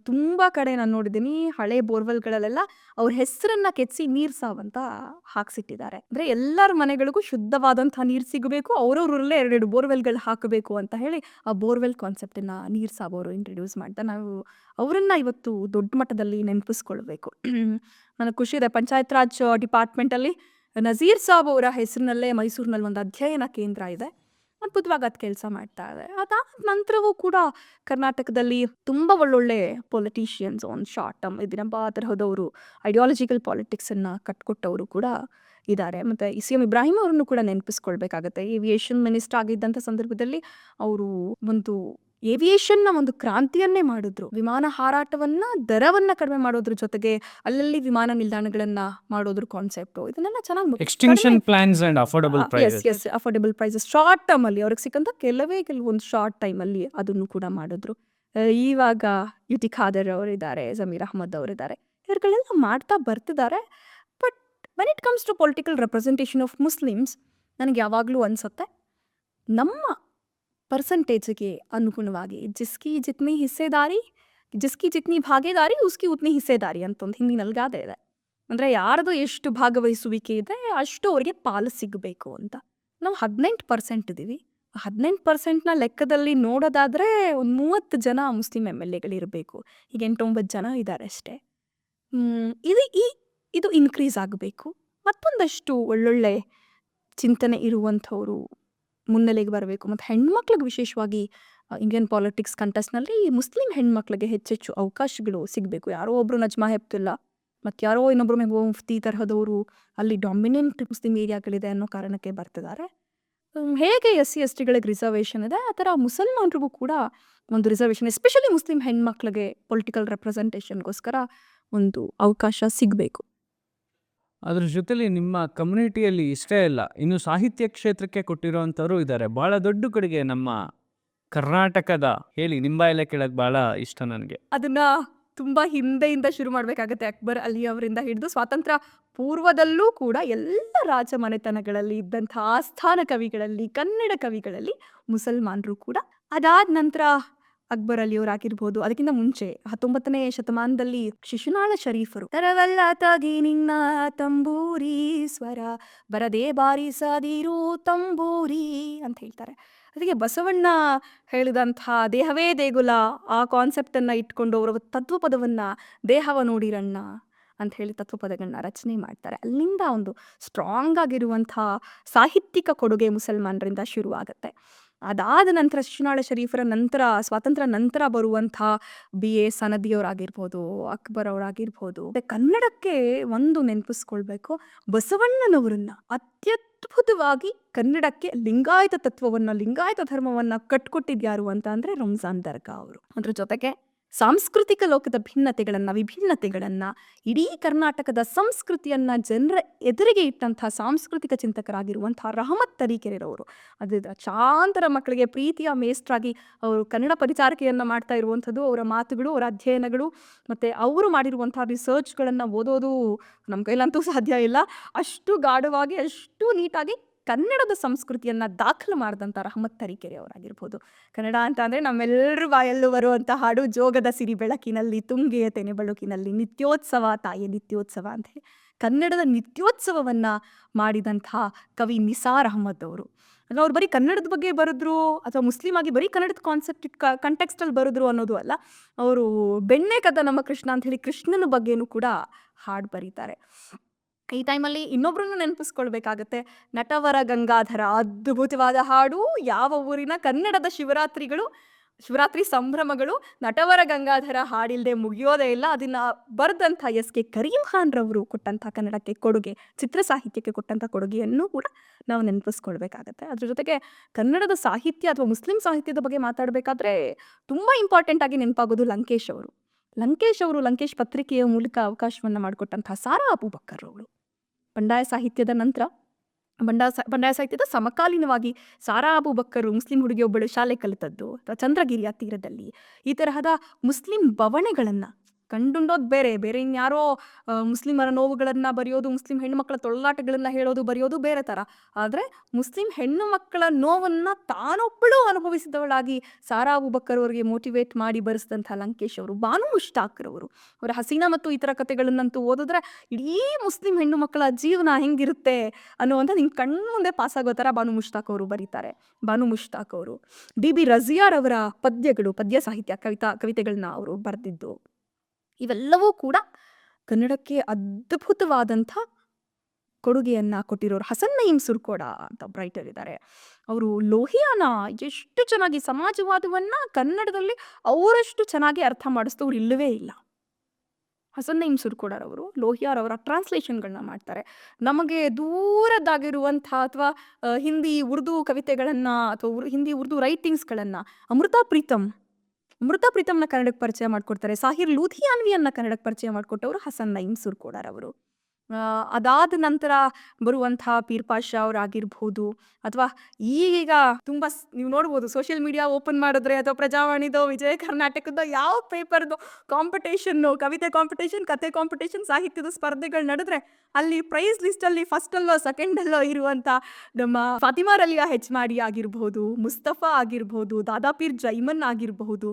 ತುಂಬಾ ಕಡೆ ನಾನು ನೋಡಿದ್ದೀನಿ ಹಳೆ ಬೋರ್ವೆಲ್ಗಳಲ್ಲೆಲ್ಲ ಅವ್ರ ಹೆಸರನ್ನ ಕೆತ್ಸಿ ನೀರ್ ಸಾಬ್ ಅಂತ ಹಾಕ್ಸಿಟ್ಟಿದ್ದಾರೆ. ಅಂದ್ರೆ ಎಲ್ಲರ ಮನೆಗಳಿಗೂ ಶುದ್ಧವಾದಂತಹ ನೀರು ಸಿಗಬೇಕು, ಅವ್ರವ್ರಲ್ಲೇ 2 ಬೋರ್ವೆಲ್ಗಳು ಹಾಕಬೇಕು ಅಂತ ಹೇಳಿ ಆ ಬೋರ್ವೆಲ್ ಕಾನ್ಸೆಪ್ಟನ್ನ ನೀರ್ ಸಾಬ್ ಅವರು ಇಂಟ್ರೊಡ್ಯೂಸ್ ಮಾಡ್ತಾರೆ. ನಾವು ಅವರನ್ನ ಇವತ್ತು ದೊಡ್ಡ ಮಟ್ಟದಲ್ಲಿ ನೆನಪಿಸ್ಕೊಳ್ಬೇಕು. ನನಗೆ ಖುಷಿ ಇದೆ, ಪಂಚಾಯತ್ ರಾಜ್ ಡಿಪಾರ್ಟ್ಮೆಂಟಲ್ಲಿ ನಜೀರ್ ಸಾಬ್ ಅವರ ಹೆಸರಿನಲ್ಲೇ ಮೈಸೂರಿನಲ್ಲಿ ಒಂದು ಅಧ್ಯಯನ ಕೇಂದ್ರ ಇದೆ. ಅದ್ಭುತವಾಗಿ ಅದು ಕೆಲಸ ಮಾಡ್ತಾ ಇದೆ. ಅದಾದ ನಂತರವೂ ಕೂಡ ಕರ್ನಾಟಕದಲ್ಲಿ ತುಂಬ ಒಳ್ಳೊಳ್ಳೆ ಪೊಲಿಟಿಷಿಯನ್ಸ್ ಒಂದು ಶಾರ್ಟ್ ಟರ್ಮ್ ಇದೀನಪ್ಪ ತರಹದವರು ಐಡಿಯಾಲಜಿಕಲ್ ಪಾಲಿಟಿಕ್ಸನ್ನು ಕಟ್ಕೊಟ್ಟವರು ಕೂಡ ಇದ್ದಾರೆ. ಮತ್ತು ಸಿ ಎಂ ಇಬ್ರಾಹಿಂ ಅವರನ್ನು ಕೂಡ ನೆನಪಿಸ್ಕೊಳ್ಬೇಕಾಗತ್ತೆ. ಏವಿಯೇಷನ್ ಮಿನಿಸ್ಟರ್ ಆಗಿದ್ದಂಥ ಸಂದರ್ಭದಲ್ಲಿ ಅವರು ಒಂದು ಏವಿಯೇಷನ್ನ ಒಂದು ಕ್ರಾಂತಿಯನ್ನೇ ಮಾಡಿದ್ರು. ವಿಮಾನ ಹಾರಾಟವನ್ನ ದರವನ್ನ ಕಡಿಮೆ ಮಾಡೋದ್ರ ಜೊತೆಗೆ ಅಲ್ಲಲ್ಲಿ ವಿಮಾನ ನಿಲ್ದಾಣಗಳನ್ನ ಮಾಡೋದ್ರ ಕಾನ್ಸೆಪ್ಟು ಇದನ್ನೆಲ್ಲ ಚೆನ್ನಾಗಿ extinction plans and affordable prices. Affordable prices short term ಅಲ್ಲಿ ಅವ್ರಿಗೆ ಸಿಕ್ಕಂತ ಕೆಲವೊಂದು ಶಾರ್ಟ್ ಟೈಮ್ ಅಲ್ಲಿ ಅದನ್ನು ಕೂಡ ಮಾಡಿದ್ರು. ಇವಾಗ ಯುಟಿ ಖಾದರ್ ಅವರಿದ್ದಾರೆ, ಜಮೀರ್ ಅಹ್ಮದ್ ಅವರಿದ್ದಾರೆ, ಇವ್ರುಗಳೆಲ್ಲ ಮಾಡ್ತಾ ಬರ್ತಿದ್ದಾರೆ. But when it comes to political representation of Muslims ನನಗೆ ಯಾವಾಗಲೂ ಅನ್ಸುತ್ತೆ ನಮ್ಮ ಪರ್ಸೆಂಟೇಜ್ಗೆ ಅನುಗುಣವಾಗಿ ಜಿಸ್ಕಿ ಜಿತ್ನಿ ಹಿಸ್ಸೆದಾರಿ ಜಿಸ್ಕಿ ಜಿತ್ನಿ ಭಾಗೇದಾರಿ ಉಸ್ಕಿ ಉತ್ನಿ ಹಿಸ್ಸೆದಾರಿ ಅಂತ ಒಂದು ಹಿಂದಿನಲ್ಲಿ ಗಾದೆ ಇದೆ. ಅಂದರೆ ಯಾರ್ದು ಎಷ್ಟು ಭಾಗವಹಿಸುವಿಕೆ ಇದೆ ಅಷ್ಟು ಅವರಿಗೆ ಪಾಲು ಸಿಗಬೇಕು ಅಂತ. ನಾವು 18% ಇದ್ದೀವಿ. 18% ಲೆಕ್ಕದಲ್ಲಿ ನೋಡೋದಾದರೆ ಒಂದು 30 ಜನ ಮುಸ್ಲಿಂ MLAಗಳಿರಬೇಕು. ಈಗ 8-9 ಜನ ಇದ್ದಾರೆ ಅಷ್ಟೇ. ಇದು ಇನ್ಕ್ರೀಸ್ ಆಗಬೇಕು. ಮತ್ತೊಂದಷ್ಟು ಒಳ್ಳೊಳ್ಳೆ ಚಿಂತನೆ ಇರುವಂಥವರು ಮುನ್ನೆಲೆಗೆ ಬರಬೇಕು. ಮತ್ತು ಹೆಣ್ಮಕ್ಳಿಗೆ ವಿಶೇಷವಾಗಿ ಇಂಡಿಯನ್ ಪಾಲಿಟಿಕ್ಸ್ ಕಂಟೆಸ್ಟ್ನಲ್ಲಿ ಮುಸ್ಲಿಂ ಹೆಣ್ಮಕ್ಳಿಗೆ ಹೆಚ್ಚೆಚ್ಚು ಅವಕಾಶಗಳು ಸಿಗಬೇಕು. ಯಾರೋ ಒಬ್ಬರು ನಜ್ಮಾ ಹೆಪ್ತುಲ್ಲಾ ಮತ್ತು ಯಾರೋ ಇನ್ನೊಬ್ಬರು ಮೆಹಬೂಬಾ ಮುಫ್ತಿ ತರಹದವರು ಅಲ್ಲಿ ಡಾಮಿನೆಂಟ್ ಮುಸ್ಲಿಂ ಏರಿಯಾಗಳಿದೆ ಅನ್ನೋ ಕಾರಣಕ್ಕೆ ಬರ್ತಿದ್ದಾರೆ. ಹೇಗೆ SC/ST ಗಳಿಗೆ ರಿಸರ್ವೇಷನ್ ಇದೆ, ಆ ಥರ ಮುಸಲ್ಮಾನರಿಗೂ ಕೂಡ ಒಂದು ರಿಸರ್ವೇಷನ್, ಎಸ್ಪೆಷಲಿ ಮುಸ್ಲಿಂ ಹೆಣ್ಮಕ್ಳಿಗೆ ಪೊಲಿಟಿಕಲ್ ರೆಪ್ರೆಸೆಂಟೇಷನ್ಗೋಸ್ಕರ ಒಂದು ಅವಕಾಶ ಸಿಗಬೇಕು. ಅದ್ರ ಜೊತೆಲಿ ನಿಮ್ಮ ಕಮ್ಯುನಿಟಿಯಲ್ಲಿ ಇಷ್ಟೇ ಇಲ್ಲ, ಇನ್ನು ಸಾಹಿತ್ಯ ಕ್ಷೇತ್ರಕ್ಕೆ ಕೊಟ್ಟಿರೋವಂಥವ್ರು ಇದ್ದಾರೆ. ಭಾಳ ದೊಡ್ಡ ಕೊಡುಗೆ ನಮ್ಮ ಕರ್ನಾಟಕದ. ಹೇಳಿ, ನಿಂಬಾಯಲ್ಲೇ ಕೇಳೋದು ಭಾಳ ಇಷ್ಟ ನನಗೆ. ಅದನ್ನ ತುಂಬ ಹಿಂದೆಯಿಂದ ಶುರು ಮಾಡಬೇಕಾಗತ್ತೆ. ಅಕ್ಬರ್ ಅಲಿ ಅವರಿಂದ ಹಿಡಿದು ಸ್ವಾತಂತ್ರ್ಯ ಪೂರ್ವದಲ್ಲೂ ಕೂಡ ಎಲ್ಲ ರಾಜಮನೆತನಗಳಲ್ಲಿ ಇದ್ದಂಥ ಆಸ್ಥಾನ ಕವಿಗಳಲ್ಲಿ, ಕನ್ನಡ ಕವಿಗಳಲ್ಲಿ ಮುಸಲ್ಮಾನರು ಕೂಡ. ಅದಾದ ನಂತರ ಅಕ್ಬರ್ ಅಲಿಯವರಾಗಿರ್ಬೋದು, ಅದಕ್ಕಿಂತ ಮುಂಚೆ 19ನೇ ಶತಮಾನದಲ್ಲಿ ಶಿಶುನಾಳ ಶರೀಫರು ತರವಲ್ಲ ತಾಗಿ ನಿನ್ನ ತಂಬೂರಿ ಸ್ವರ ಬರದೇ ಬಾರಿಸದಿರು ತಂಬೂರಿ ಅಂತ ಹೇಳ್ತಾರೆ. ಅದಕ್ಕೆ ಬಸವಣ್ಣ ಹೇಳಿದಂಥ ದೇಹವೇ ದೇಗುಲ ಆ ಕಾನ್ಸೆಪ್ಟನ್ನು ಇಟ್ಕೊಂಡು ಅವರ ತತ್ವಪದವನ್ನು ದೇಹವ ನೋಡಿರಣ್ಣ ಅಂತ ಹೇಳಿ ತತ್ವಪದಗಳನ್ನ ರಚನೆ ಮಾಡ್ತಾರೆ. ಅಲ್ಲಿಂದ ಒಂದು ಸ್ಟ್ರಾಂಗ್ ಆಗಿರುವಂಥ ಸಾಹಿತ್ಯಿಕ ಕೊಡುಗೆ ಮುಸಲ್ಮಾನರಿಂದ ಶುರುವಾಗುತ್ತೆ. ಅದಾದ ನಂತರ ಶಿಶುನಾಳ ಶರೀಫರ ನಂತರ, ಸ್ವಾತಂತ್ರ್ಯ ನಂತರ ಬರುವಂಥ BA ಸನದಿಯವರಾಗಿರ್ಬೋದು, ಅಕ್ಬರ್ ಅವರಾಗಿರ್ಬೋದು. ಕನ್ನಡಕ್ಕೆ ಒಂದು ನೆನಪಿಸ್ಕೊಳ್ಬೇಕು, ಬಸವಣ್ಣನವರನ್ನ ಅತ್ಯದ್ಭುತವಾಗಿ ಕನ್ನಡಕ್ಕೆ ಲಿಂಗಾಯತ ತತ್ವವನ್ನು, ಲಿಂಗಾಯತ ಧರ್ಮವನ್ನು ಕಟ್ಕೊಟ್ಟಿದ್ಯಾರು ಅಂತ ಅಂದರೆ ರಂಜಾನ್ ದರ್ಗಾ ಅವರು. ಅದ್ರ ಜೊತೆಗೆ ಸಾಂಸ್ಕೃತಿಕ ಲೋಕದ ಭಿನ್ನತೆಗಳನ್ನು, ವಿಭಿನ್ನತೆಗಳನ್ನು, ಇಡೀ ಕರ್ನಾಟಕದ ಸಂಸ್ಕೃತಿಯನ್ನು ಜನರ ಎದುರಿಗೆ ಇಟ್ಟಂಥ ಸಾಂಸ್ಕೃತಿಕ ಚಿಂತಕರಾಗಿರುವಂಥ ರಹಮತ್ ತರೀಕೆರೆರವರು. ಅದು ಲಕ್ಷಾಂತರ ಮಕ್ಕಳಿಗೆ ಪ್ರೀತಿಯ ಮೇಸ್ಟ್ರಾಗಿ ಅವರು ಕನ್ನಡ ಪರಿಚಾರಕೆಯನ್ನು ಮಾಡ್ತಾ ಇರುವಂಥದ್ದು, ಅವರ ಮಾತುಗಳು, ಅವರ ಅಧ್ಯಯನಗಳು ಮತ್ತು ಅವರು ಮಾಡಿರುವಂಥ ರಿಸರ್ಚ್ಗಳನ್ನು ಓದೋದು ನಮ್ಮ ಕೈಲಂತೂ ಸಾಧ್ಯ ಇಲ್ಲ. ಅಷ್ಟು ಗಾಢವಾಗಿ, ಅಷ್ಟು ನೀಟಾಗಿ ಕನ್ನಡದ ಸಂಸ್ಕೃತಿಯನ್ನು ದಾಖಲು ಮಾಡಿದಂಥ ರಹಮತ್ ತರೀಕೆರೆ ಅವರಾಗಿರ್ಬೋದು. ಕನ್ನಡ ಅಂತ ಅಂದರೆ ನಮ್ಮೆಲ್ಲರ ಬಾಯಲ್ಲೂ ಬರುವಂಥ ಹಾಡು ಜೋಗದ ಸಿರಿ ಬೆಳಕಿನಲ್ಲಿ, ತುಂಗೆಯ ತೆನೆ ಬೆಳಕಿನಲ್ಲಿ, ನಿತ್ಯೋತ್ಸವ ತಾಯಿ ನಿತ್ಯೋತ್ಸವ ಅಂತ ಹೇಳಿ ಕನ್ನಡದ ನಿತ್ಯೋತ್ಸವವನ್ನು ಮಾಡಿದಂಥ ಕವಿ ನಿಸಾರ್ ಅಹಮದ್ ಅವರು. ಅಂದರೆ ಅವ್ರು ಬರೀ ಕನ್ನಡದ ಬಗ್ಗೆ ಬರೆದ್ರು ಅಥವಾ ಮುಸ್ಲಿಂ ಆಗಿ ಬರೀ ಕನ್ನಡದ ಕಾನ್ಸೆಪ್ಟ್ ಕಂಟೆಕ್ಸ್ಟಲ್ಲಿ ಬರೆದ್ರು ಅನ್ನೋದು ಅಲ್ಲ, ಅವರು ಬೆಣ್ಣೆ ಕದ ನಮ್ಮ ಕೃಷ್ಣ ಅಂತ ಹೇಳಿ ಕೃಷ್ಣನ ಬಗ್ಗೆನೂ ಕೂಡ ಹಾಡು ಬರೀತಾರೆ. ಈ ಟೈಮಲ್ಲಿ ಇನ್ನೊಬ್ರನ್ನ ನೆನಪಿಸ್ಕೊಳ್ಬೇಕಾಗತ್ತೆ, ನಟವರ ಗಂಗಾಧರ. ಅದ್ಭುತವಾದ ಹಾಡು. ಯಾವ ಊರಿನ ಕನ್ನಡದ ಶಿವರಾತ್ರಿಗಳು ಶಿವರಾತ್ರಿ ಸಂಭ್ರಮಗಳು ನಟವರ ಗಂಗಾಧರ ಹಾಡಿಲ್ದೆ ಮುಗಿಯೋದೇ ಇಲ್ಲ. ಅದನ್ನ ಬರೆದಂಥ ಎಸ್ ಕೆ ಕರೀಂ ಖಾನ್ ರವರು ಕೊಟ್ಟಂಥ ಕನ್ನಡಕ್ಕೆ ಕೊಡುಗೆ, ಚಿತ್ರ ಸಾಹಿತ್ಯಕ್ಕೆ ಕೊಟ್ಟಂಥ ಕೊಡುಗೆಯನ್ನು ಕೂಡ ನಾವು ನೆನಪಿಸ್ಕೊಳ್ಬೇಕಾಗತ್ತೆ. ಅದ್ರ ಜೊತೆಗೆ ಕನ್ನಡದ ಸಾಹಿತ್ಯ ಅಥವಾ ಮುಸ್ಲಿಂ ಸಾಹಿತ್ಯದ ಬಗ್ಗೆ ಮಾತಾಡಬೇಕಾದ್ರೆ ತುಂಬ ಇಂಪಾರ್ಟೆಂಟ್ ಆಗಿ ನೆನಪಾಗೋದು ಲಂಕೇಶ್ ಅವರು. ಲಂಕೇಶ್ ಪತ್ರಿಕೆಯ ಮೂಲಕ ಅವಕಾಶವನ್ನು ಮಾಡಿಕೊಟ್ಟಂತಹ ಸಾರಾ ಅಬೂಬಕ್ಕರ್ ಅವರು. ಬಂಡಾಯ ಸಾಹಿತ್ಯದ ನಂತರ ಬಂಡಾಯ ಸಾಹಿತ್ಯದ ಸಮಕಾಲೀನವಾಗಿ ಸಾರಾ ಅಬೂಬಕ್ಕರ್ ಮುಸ್ಲಿಂ ಹುಡುಗಿ ಒಬ್ಬಳು ಶಾಲೆ ಕಲಿತದ್ದು, ಅಥವಾ ಚಂದ್ರಗಿರಿಯ ತೀರದಲ್ಲಿ ಈ ತರಹದ ಮುಸ್ಲಿಂ ಬವಣೆಗಳನ್ನು ಕಂಡುಂಡೋದು ಬೇರೆ ಇನ್ಯಾರೋ ಮುಸ್ಲಿಮರ ನೋವುಗಳನ್ನು ಬರೆಯೋದು, ಮುಸ್ಲಿಂ ಹೆಣ್ಣು ಮಕ್ಕಳ ತೊಳಲಾಟಗಳನ್ನು ಹೇಳೋದು ಬರೆಯೋದು ಬೇರೆ ಥರ. ಆದರೆ ಮುಸ್ಲಿಂ ಹೆಣ್ಣು ಮಕ್ಕಳ ನೋವನ್ನು ತಾನೊಬ್ಬಳು ಅನುಭವಿಸಿದವಳಾಗಿ ಸಾರಾ ಅಬೂಬಕ್ಕರ್ ಅವರಿಗೆ ಮೋಟಿವೇಟ್ ಮಾಡಿ ಬರೆಸಿದಂಥ ಲಂಕೇಶ್ ಅವರು. ಬಾನು ಮುಷ್ತಾಕ್ರವರು ಅವರ ಹಸೀನಾ ಮತ್ತು ಈ ಥರ ಕಥೆಗಳನ್ನಂತೂ ಓದಿದ್ರೆ ಇಡೀ ಮುಸ್ಲಿಂ ಹೆಣ್ಣು ಮಕ್ಕಳ ಜೀವನ ಹೆಂಗಿರುತ್ತೆ ಅನ್ನುವಂಥ ನಿಮ್ಮ ಕಣ್ಣು ಮುಂದೆ ಪಾಸಾಗೋ ಥರ ಬಾನು ಮುಷ್ತಾಕ್ ಅವರು ಬರೀತಾರೆ. ಬಾನು ಮುಷ್ತಾಕ್ ಅವರು DB ರಜಿಯಾರ್ ಅವರ ಪದ್ಯ ಸಾಹಿತ್ಯ ಕವಿತೆಗಳನ್ನ ಅವರು ಬರೆದಿದ್ದು. ಇವೆಲ್ಲವೂ ಕೂಡ ಕನ್ನಡಕ್ಕೆ ಅದ್ಭುತವಾದಂಥ ಕೊಡುಗೆಯನ್ನು ಕೊಟ್ಟಿರೋರು. ಹಸನ್ ನಯೀಮ್ ಸುರ್ಕೋಡ ಅಂತ ರೈಟರ್ ಇದ್ದಾರೆ. ಅವರು ಲೋಹಿಯಾನ ಎಷ್ಟು ಚೆನ್ನಾಗಿ, ಸಮಾಜವಾದವನ್ನು ಕನ್ನಡದಲ್ಲಿ ಅವರಷ್ಟು ಚೆನ್ನಾಗಿ ಅರ್ಥ ಮಾಡಿಸಿದವ್ರು ಇಲ್ಲವೇ ಇಲ್ಲ. ಹಸನ್ ನಯೀಮ್ ಸುರ್ಕೋಡರವರು ಲೋಹಿಯಾರ್ ಅವರ ಟ್ರಾನ್ಸ್ಲೇಷನ್ಗಳನ್ನ ಮಾಡ್ತಾರೆ. ನಮಗೆ ದೂರದಾಗಿರುವಂಥ ಅಥವಾ ಹಿಂದಿ ಉರ್ದು ಕವಿತೆಗಳನ್ನು ಅಥವಾ ಹಿಂದಿ ಉರ್ದು ರೈಟಿಂಗ್ಸ್ಗಳನ್ನು ಅಮೃತಾ ಪ್ರೀತಮ್ನ ಕನ್ನಡಕ್ಕೆ ಪರಿಚಯ ಮಾಡಿಕೊಡ್ತಾರೆ. ಸಾಹಿರ್ ಲೂಧಿಯಾನ್ವಿಯನ್ನ ಕನ್ನಡಕ್ಕೆ ಪರಿಚಯ ಮಾಡಿಕೊಟ್ಟವರು ಹಸನ್ ನಯೀಮ್ ಸುರ್ಕೋಡರವರು. ಅದಾದ ನಂತರ ಬರುವಂಥ ಪೀರ್ ಪಾಷಾ ಅವರಾಗಿರ್ಬೋದು, ಅಥವಾ ಈಗ ತುಂಬ ನೀವು ನೋಡ್ಬೋದು ಸೋಷಿಯಲ್ ಮೀಡಿಯಾ ಓಪನ್ ಮಾಡಿದ್ರೆ ಅಥವಾ ಪ್ರಜಾವಾಣಿದೋ ವಿಜಯ ಕರ್ನಾಟಕದ ಯಾವ ಪೇಪರ್ದು ಕಾಂಪಿಟೇಷನ್ನು, ಕವಿತೆ ಕಾಂಪಿಟೇಷನ್, ಕತೆ ಕಾಂಪಿಟೇಷನ್, ಸಾಹಿತ್ಯದ ಸ್ಪರ್ಧೆಗಳು ನಡೆದ್ರೆ ಅಲ್ಲಿ ಪ್ರೈಸ್ ಲಿಸ್ಟಲ್ಲಿ ಫಸ್ಟಲ್ಲೋ ಸೆಕೆಂಡಲ್ಲೋ ಇರುವಂಥ ನಮ್ಮ ಫಾತಿಮಾ ರಲಿಯಾ ಹೆಚ್ಮಾಡಿ ಆಗಿರ್ಬೋದು, ಮುಸ್ತಫಾ ಆಗಿರ್ಬೋದು, ದಾದಾಪೀರ್ ಜೈಮನ್ ಆಗಿರಬಹುದು,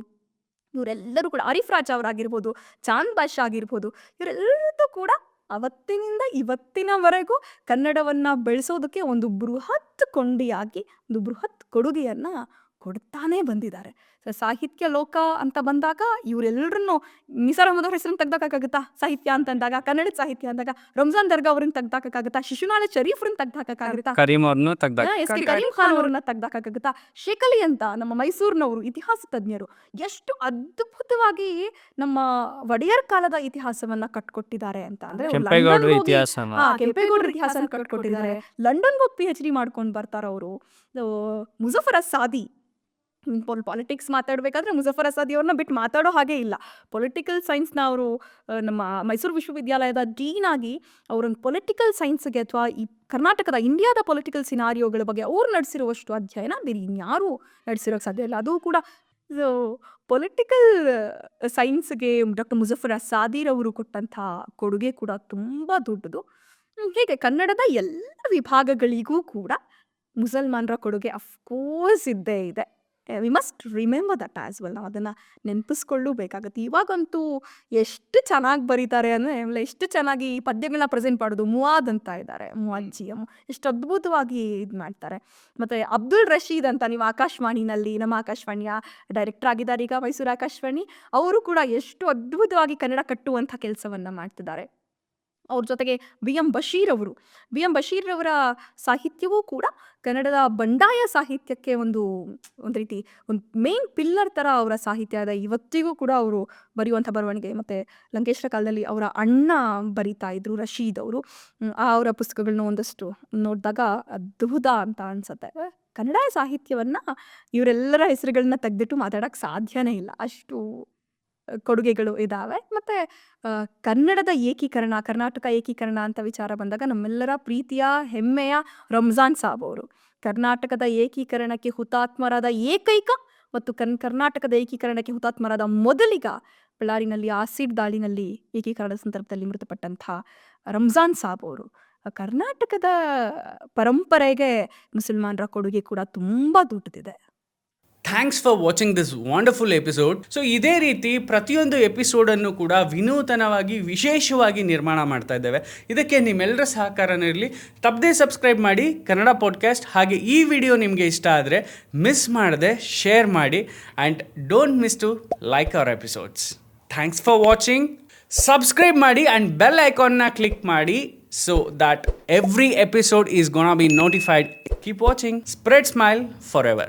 ಇವರೆಲ್ಲರೂ ಕೂಡ ಆರಿಫ್ ರಾಜ್ ಅವರಾಗಿರ್ಬೋದು, ಚಾಂದ್ ಬಾಷಾ ಆಗಿರ್ಬೋದು, ಇವರೆಲ್ಲರೂ ಕೂಡ ಅವತ್ತಿನಿಂದ ಇವತ್ತಿನವರೆಗೂ ಕನ್ನಡವನ್ನು ಬೆಳೆಸೋದಕ್ಕೆ ಒಂದು ಬೃಹತ್ ಕೊಂಡಿಯಾಗಿ ಒಂದು ಬೃಹತ್ ಕೊಡುಗೆಯನ್ನು ಕೊಡ್ತಾನೇ ಬಂದಿದ್ದಾರೆ. ಸಾಹಿತ್ಯ ಲೋಕ ಅಂತ ಬಂದಾಗ ಇವರೆಲ್ಲರನ್ನು ನಿಸಾರ್ ಅಹಮದ್ ಅವ್ರ ಹೆಸರನ್ನು ತೆಗ್ದಾಕಾಗುತ್ತಾ? ಸಾಹಿತ್ಯ ಅಂತಂದಾಗ, ಕನ್ನಡದ ಸಾಹಿತ್ಯ ಅಂದಾಗ ರಂಜಾನ್ ದರ್ಗಾ ಅವ್ರನ್ನ ತೆಗ್ದಾಕಾಗುತ್ತಾ? ಶಿಶುನಾಳ ಶರೀಫ್ರನ್ನ ತೆಗ್ದಾಕಾಗುತ್ತಾ? ಕರೀಂ ಅವ್ರನ್ನ ಎಸ್ ಕೆ ಕರೀಂ ಖಾನ್ ಅವ್ರನ್ನ ತೆಗ್ದಾಕಾಗುತ್ತಾ? ಶೇಖಲಿ ಅಂತ ನಮ್ಮ ಮೈಸೂರಿನವರು ಇತಿಹಾಸ ತಜ್ಞರು ಎಷ್ಟು ಅದ್ಭುತವಾಗಿ ನಮ್ಮ ಒಡೆಯರ್ ಕಾಲದ ಇತಿಹಾಸವನ್ನ ಕಟ್ಕೊಟ್ಟಿದ್ದಾರೆ ಅಂತ ಅಂದ್ರೆ, ಕೆಂಪೇಗೌಡರ ಕೆಂಪೇಗೌಡರ ಇತಿಹಾಸ ಕಟ್ಕೊಟ್ಟಿದ್ದಾರೆ. ಲಂಡನ್ ಹೋಗಿ PhD ಮಾಡ್ಕೊಂಡು ಬರ್ತಾರ ಅವರು. ಮುಜಫರ್ ಅಸಾದಿ, ಪಾಲಿಟಿಕ್ಸ್ ಮಾತಾಡಬೇಕಾದ್ರೆ ಮುಜಫರ್ ಅಸಾದಿ ಅವ್ರನ್ನ ಬಿಟ್ಟು ಮಾತಾಡೋ ಹಾಗೆ ಇಲ್ಲ. ಪೊಲಿಟಿಕಲ್ ಸೈನ್ಸ್ನ ಅವರು ನಮ್ಮ ಮೈಸೂರು ವಿಶ್ವವಿದ್ಯಾಲಯದ ಡೀನ್ ಆಗಿ ಅವರೊಂದು ಪೊಲಿಟಿಕಲ್ ಸೈನ್ಸ್ಗೆ ಅಥವಾ ಈ ಕರ್ನಾಟಕದ ಇಂಡಿಯಾದ ಪೊಲಿಟಿಕಲ್ ಸಿನಾರಿಯೋಗಳ ಬಗ್ಗೆ ಅವ್ರು ನಡೆಸಿರುವಷ್ಟು ಅಧ್ಯಯನ ಬೇರೆ ಇನ್ಯಾರೂ ನಡೆಸಿರೋಕ್ಕೆ ಸಾಧ್ಯ ಇಲ್ಲ. ಅದು ಕೂಡ ಪೊಲಿಟಿಕಲ್ ಸೈನ್ಸ್ಗೆ ಡಾಕ್ಟರ್ ಮುಜಫರ್ ಅಸಾದಿರವರು ಕೊಟ್ಟಂಥ ಕೊಡುಗೆ ಕೂಡ ತುಂಬ ದೊಡ್ಡದು. ಹೀಗೆ ಕನ್ನಡದ ಎಲ್ಲ ವಿಭಾಗಗಳಿಗೂ ಕೂಡ ಮುಸಲ್ಮಾನರ ಕೊಡುಗೆ ಅಫ್ಕೋರ್ಸ್ ಇದ್ದೇ ಇದೆ. We must remember that as well. ನಾವು ಅದನ್ನು ನೆನಪಿಸ್ಕೊಳ್ಳಬೇಕಾಗತ್ತೆ. ಇವಾಗಂತೂ ಎಷ್ಟು ಚೆನ್ನಾಗಿ ಬರೀತಾರೆ ಅಂದರೆ, ಎಷ್ಟು ಚೆನ್ನಾಗಿ ಈ ಪದ್ಯಗಳನ್ನ ಪ್ರೆಸೆಂಟ್ ಮಾಡೋದು. ಮುವಾದ್ ಅಂತ ಇದ್ದಾರೆ, ಮುವಾಜ್ಜಿ ಎಷ್ಟು ಅದ್ಭುತವಾಗಿ ಇದು ಮಾಡ್ತಾರೆ. ಮತ್ತು ಅಬ್ದುಲ್ ರಶೀದ್ ಅಂತ, ನೀವು ಆಕಾಶವಾಣಿನಲ್ಲಿ, ನಮ್ಮ ಆಕಾಶವಾಣಿಯ ಡೈರೆಕ್ಟರ್ ಆಗಿದ್ದಾರೆ ಈಗ ಮೈಸೂರು ಆಕಾಶವಾಣಿ, ಅವರು ಕೂಡ ಎಷ್ಟು ಅದ್ಭುತವಾಗಿ ಕನ್ನಡ ಕಟ್ಟುವಂಥ ಕೆಲಸವನ್ನು ಮಾಡ್ತಿದ್ದಾರೆ. ಅವ್ರ ಜೊತೆಗೆ ಬಿ ಎಂ ಬಶೀರ್ ಅವರ ಸಾಹಿತ್ಯವೂ ಕೂಡ ಕನ್ನಡದ ಬಂಡಾಯ ಸಾಹಿತ್ಯಕ್ಕೆ ಒಂದು ರೀತಿ ಒಂದು ಮೇನ್ ಪಿಲ್ಲರ್ ಥರ ಅವರ ಸಾಹಿತ್ಯ ಇದೆ. ಇವತ್ತಿಗೂ ಕೂಡ ಅವರು ಬರೆಯುವಂಥ ಬರವಣಿಗೆ, ಮತ್ತು ಲಂಕೇಶ್ವರ ಕಾಲದಲ್ಲಿ ಅವರ ಅಣ್ಣ ಬರಿತಾ ಇದ್ರು ರಶೀದ್ ಅವರು. ಅವರ ಪುಸ್ತಕಗಳನ್ನ ಒಂದಷ್ಟು ನೋಡಿದಾಗ ಅದ್ಭುತ ಅಂತ ಅನ್ಸುತ್ತೆ. ಕನ್ನಡ ಸಾಹಿತ್ಯವನ್ನು ಇವರೆಲ್ಲರ ಹೆಸರುಗಳನ್ನ ತೆಗೆದಿಟ್ಟು ಮಾತಾಡೋಕ್ಕೆ ಸಾಧ್ಯನೇ ಇಲ್ಲ, ಅಷ್ಟು ಕೊಡುಗೆಗಳು ಇದ್ದಾವೆ. ಮತ್ತು ಕನ್ನಡದ ಏಕೀಕರಣ, ಕರ್ನಾಟಕ ಏಕೀಕರಣ ಅಂತ ವಿಚಾರ ಬಂದಾಗ ನಮ್ಮೆಲ್ಲರ ಪ್ರೀತಿಯ ಹೆಮ್ಮೆಯ ರಂಜಾನ್ ಸಾಬ್ ಅವರು ಕರ್ನಾಟಕದ ಏಕೀಕರಣಕ್ಕೆ ಹುತಾತ್ಮರಾದ ಏಕೈಕ ಮತ್ತು ಕರ್ನಾಟಕದ ಏಕೀಕರಣಕ್ಕೆ ಹುತಾತ್ಮರಾದ ಮೊದಲಿಗ, ಬಳ್ಳಾರಿನಲ್ಲಿ ಆಸಿಡ್ ದಾಳಿನಲ್ಲಿ ಏಕೀಕರಣದ ಸಂದರ್ಭದಲ್ಲಿ ಮೃತಪಟ್ಟಂಥ ರಂಜಾನ್ ಸಾಬ್ ಅವರು. ಕರ್ನಾಟಕದ ಪರಂಪರೆಗೆ ಮುಸಲ್ಮಾನರ ಕೊಡುಗೆ ಕೂಡ ತುಂಬ ದೊಡ್ಡದಿದೆ. Thanks for watching this wonderful episode. So ಇದೇ ರೀತಿ ಪ್ರತಿಯೊಂದು ಎಪಿಸೋಡನ್ನು ಕೂಡ ವಿನೂತನವಾಗಿ ವಿಶೇಷವಾಗಿ ನಿರ್ಮಾಣ ಮಾಡ್ತಾ ಇದ್ದೇವೆ. ಇದಕ್ಕೆ ನಿಮ್ಮೆಲ್ಲರ ಸಹಕಾರನೂ ಇರಲಿ. ತಪ್ಪದೇ ಸಬ್ಸ್ಕ್ರೈಬ್ ಮಾಡಿ ಕನ್ನಡ ಪಾಡ್ಕಾಸ್ಟ್. ಹಾಗೆ ಈ ವಿಡಿಯೋ ನಿಮಗೆ ಇಷ್ಟ ಆದರೆ ಮಿಸ್ ಮಾಡದೆ ಶೇರ್ ಮಾಡಿ, and don't miss to like our episodes. Thanks for watching. Subscribe ಮಾಡಿ ಆ್ಯಂಡ್ ಬೆಲ್ ಐಕಾನ್ನ ಕ್ಲಿಕ್ ಮಾಡಿ so that every episode is gonna be notified. Keep watching. Spread smile forever.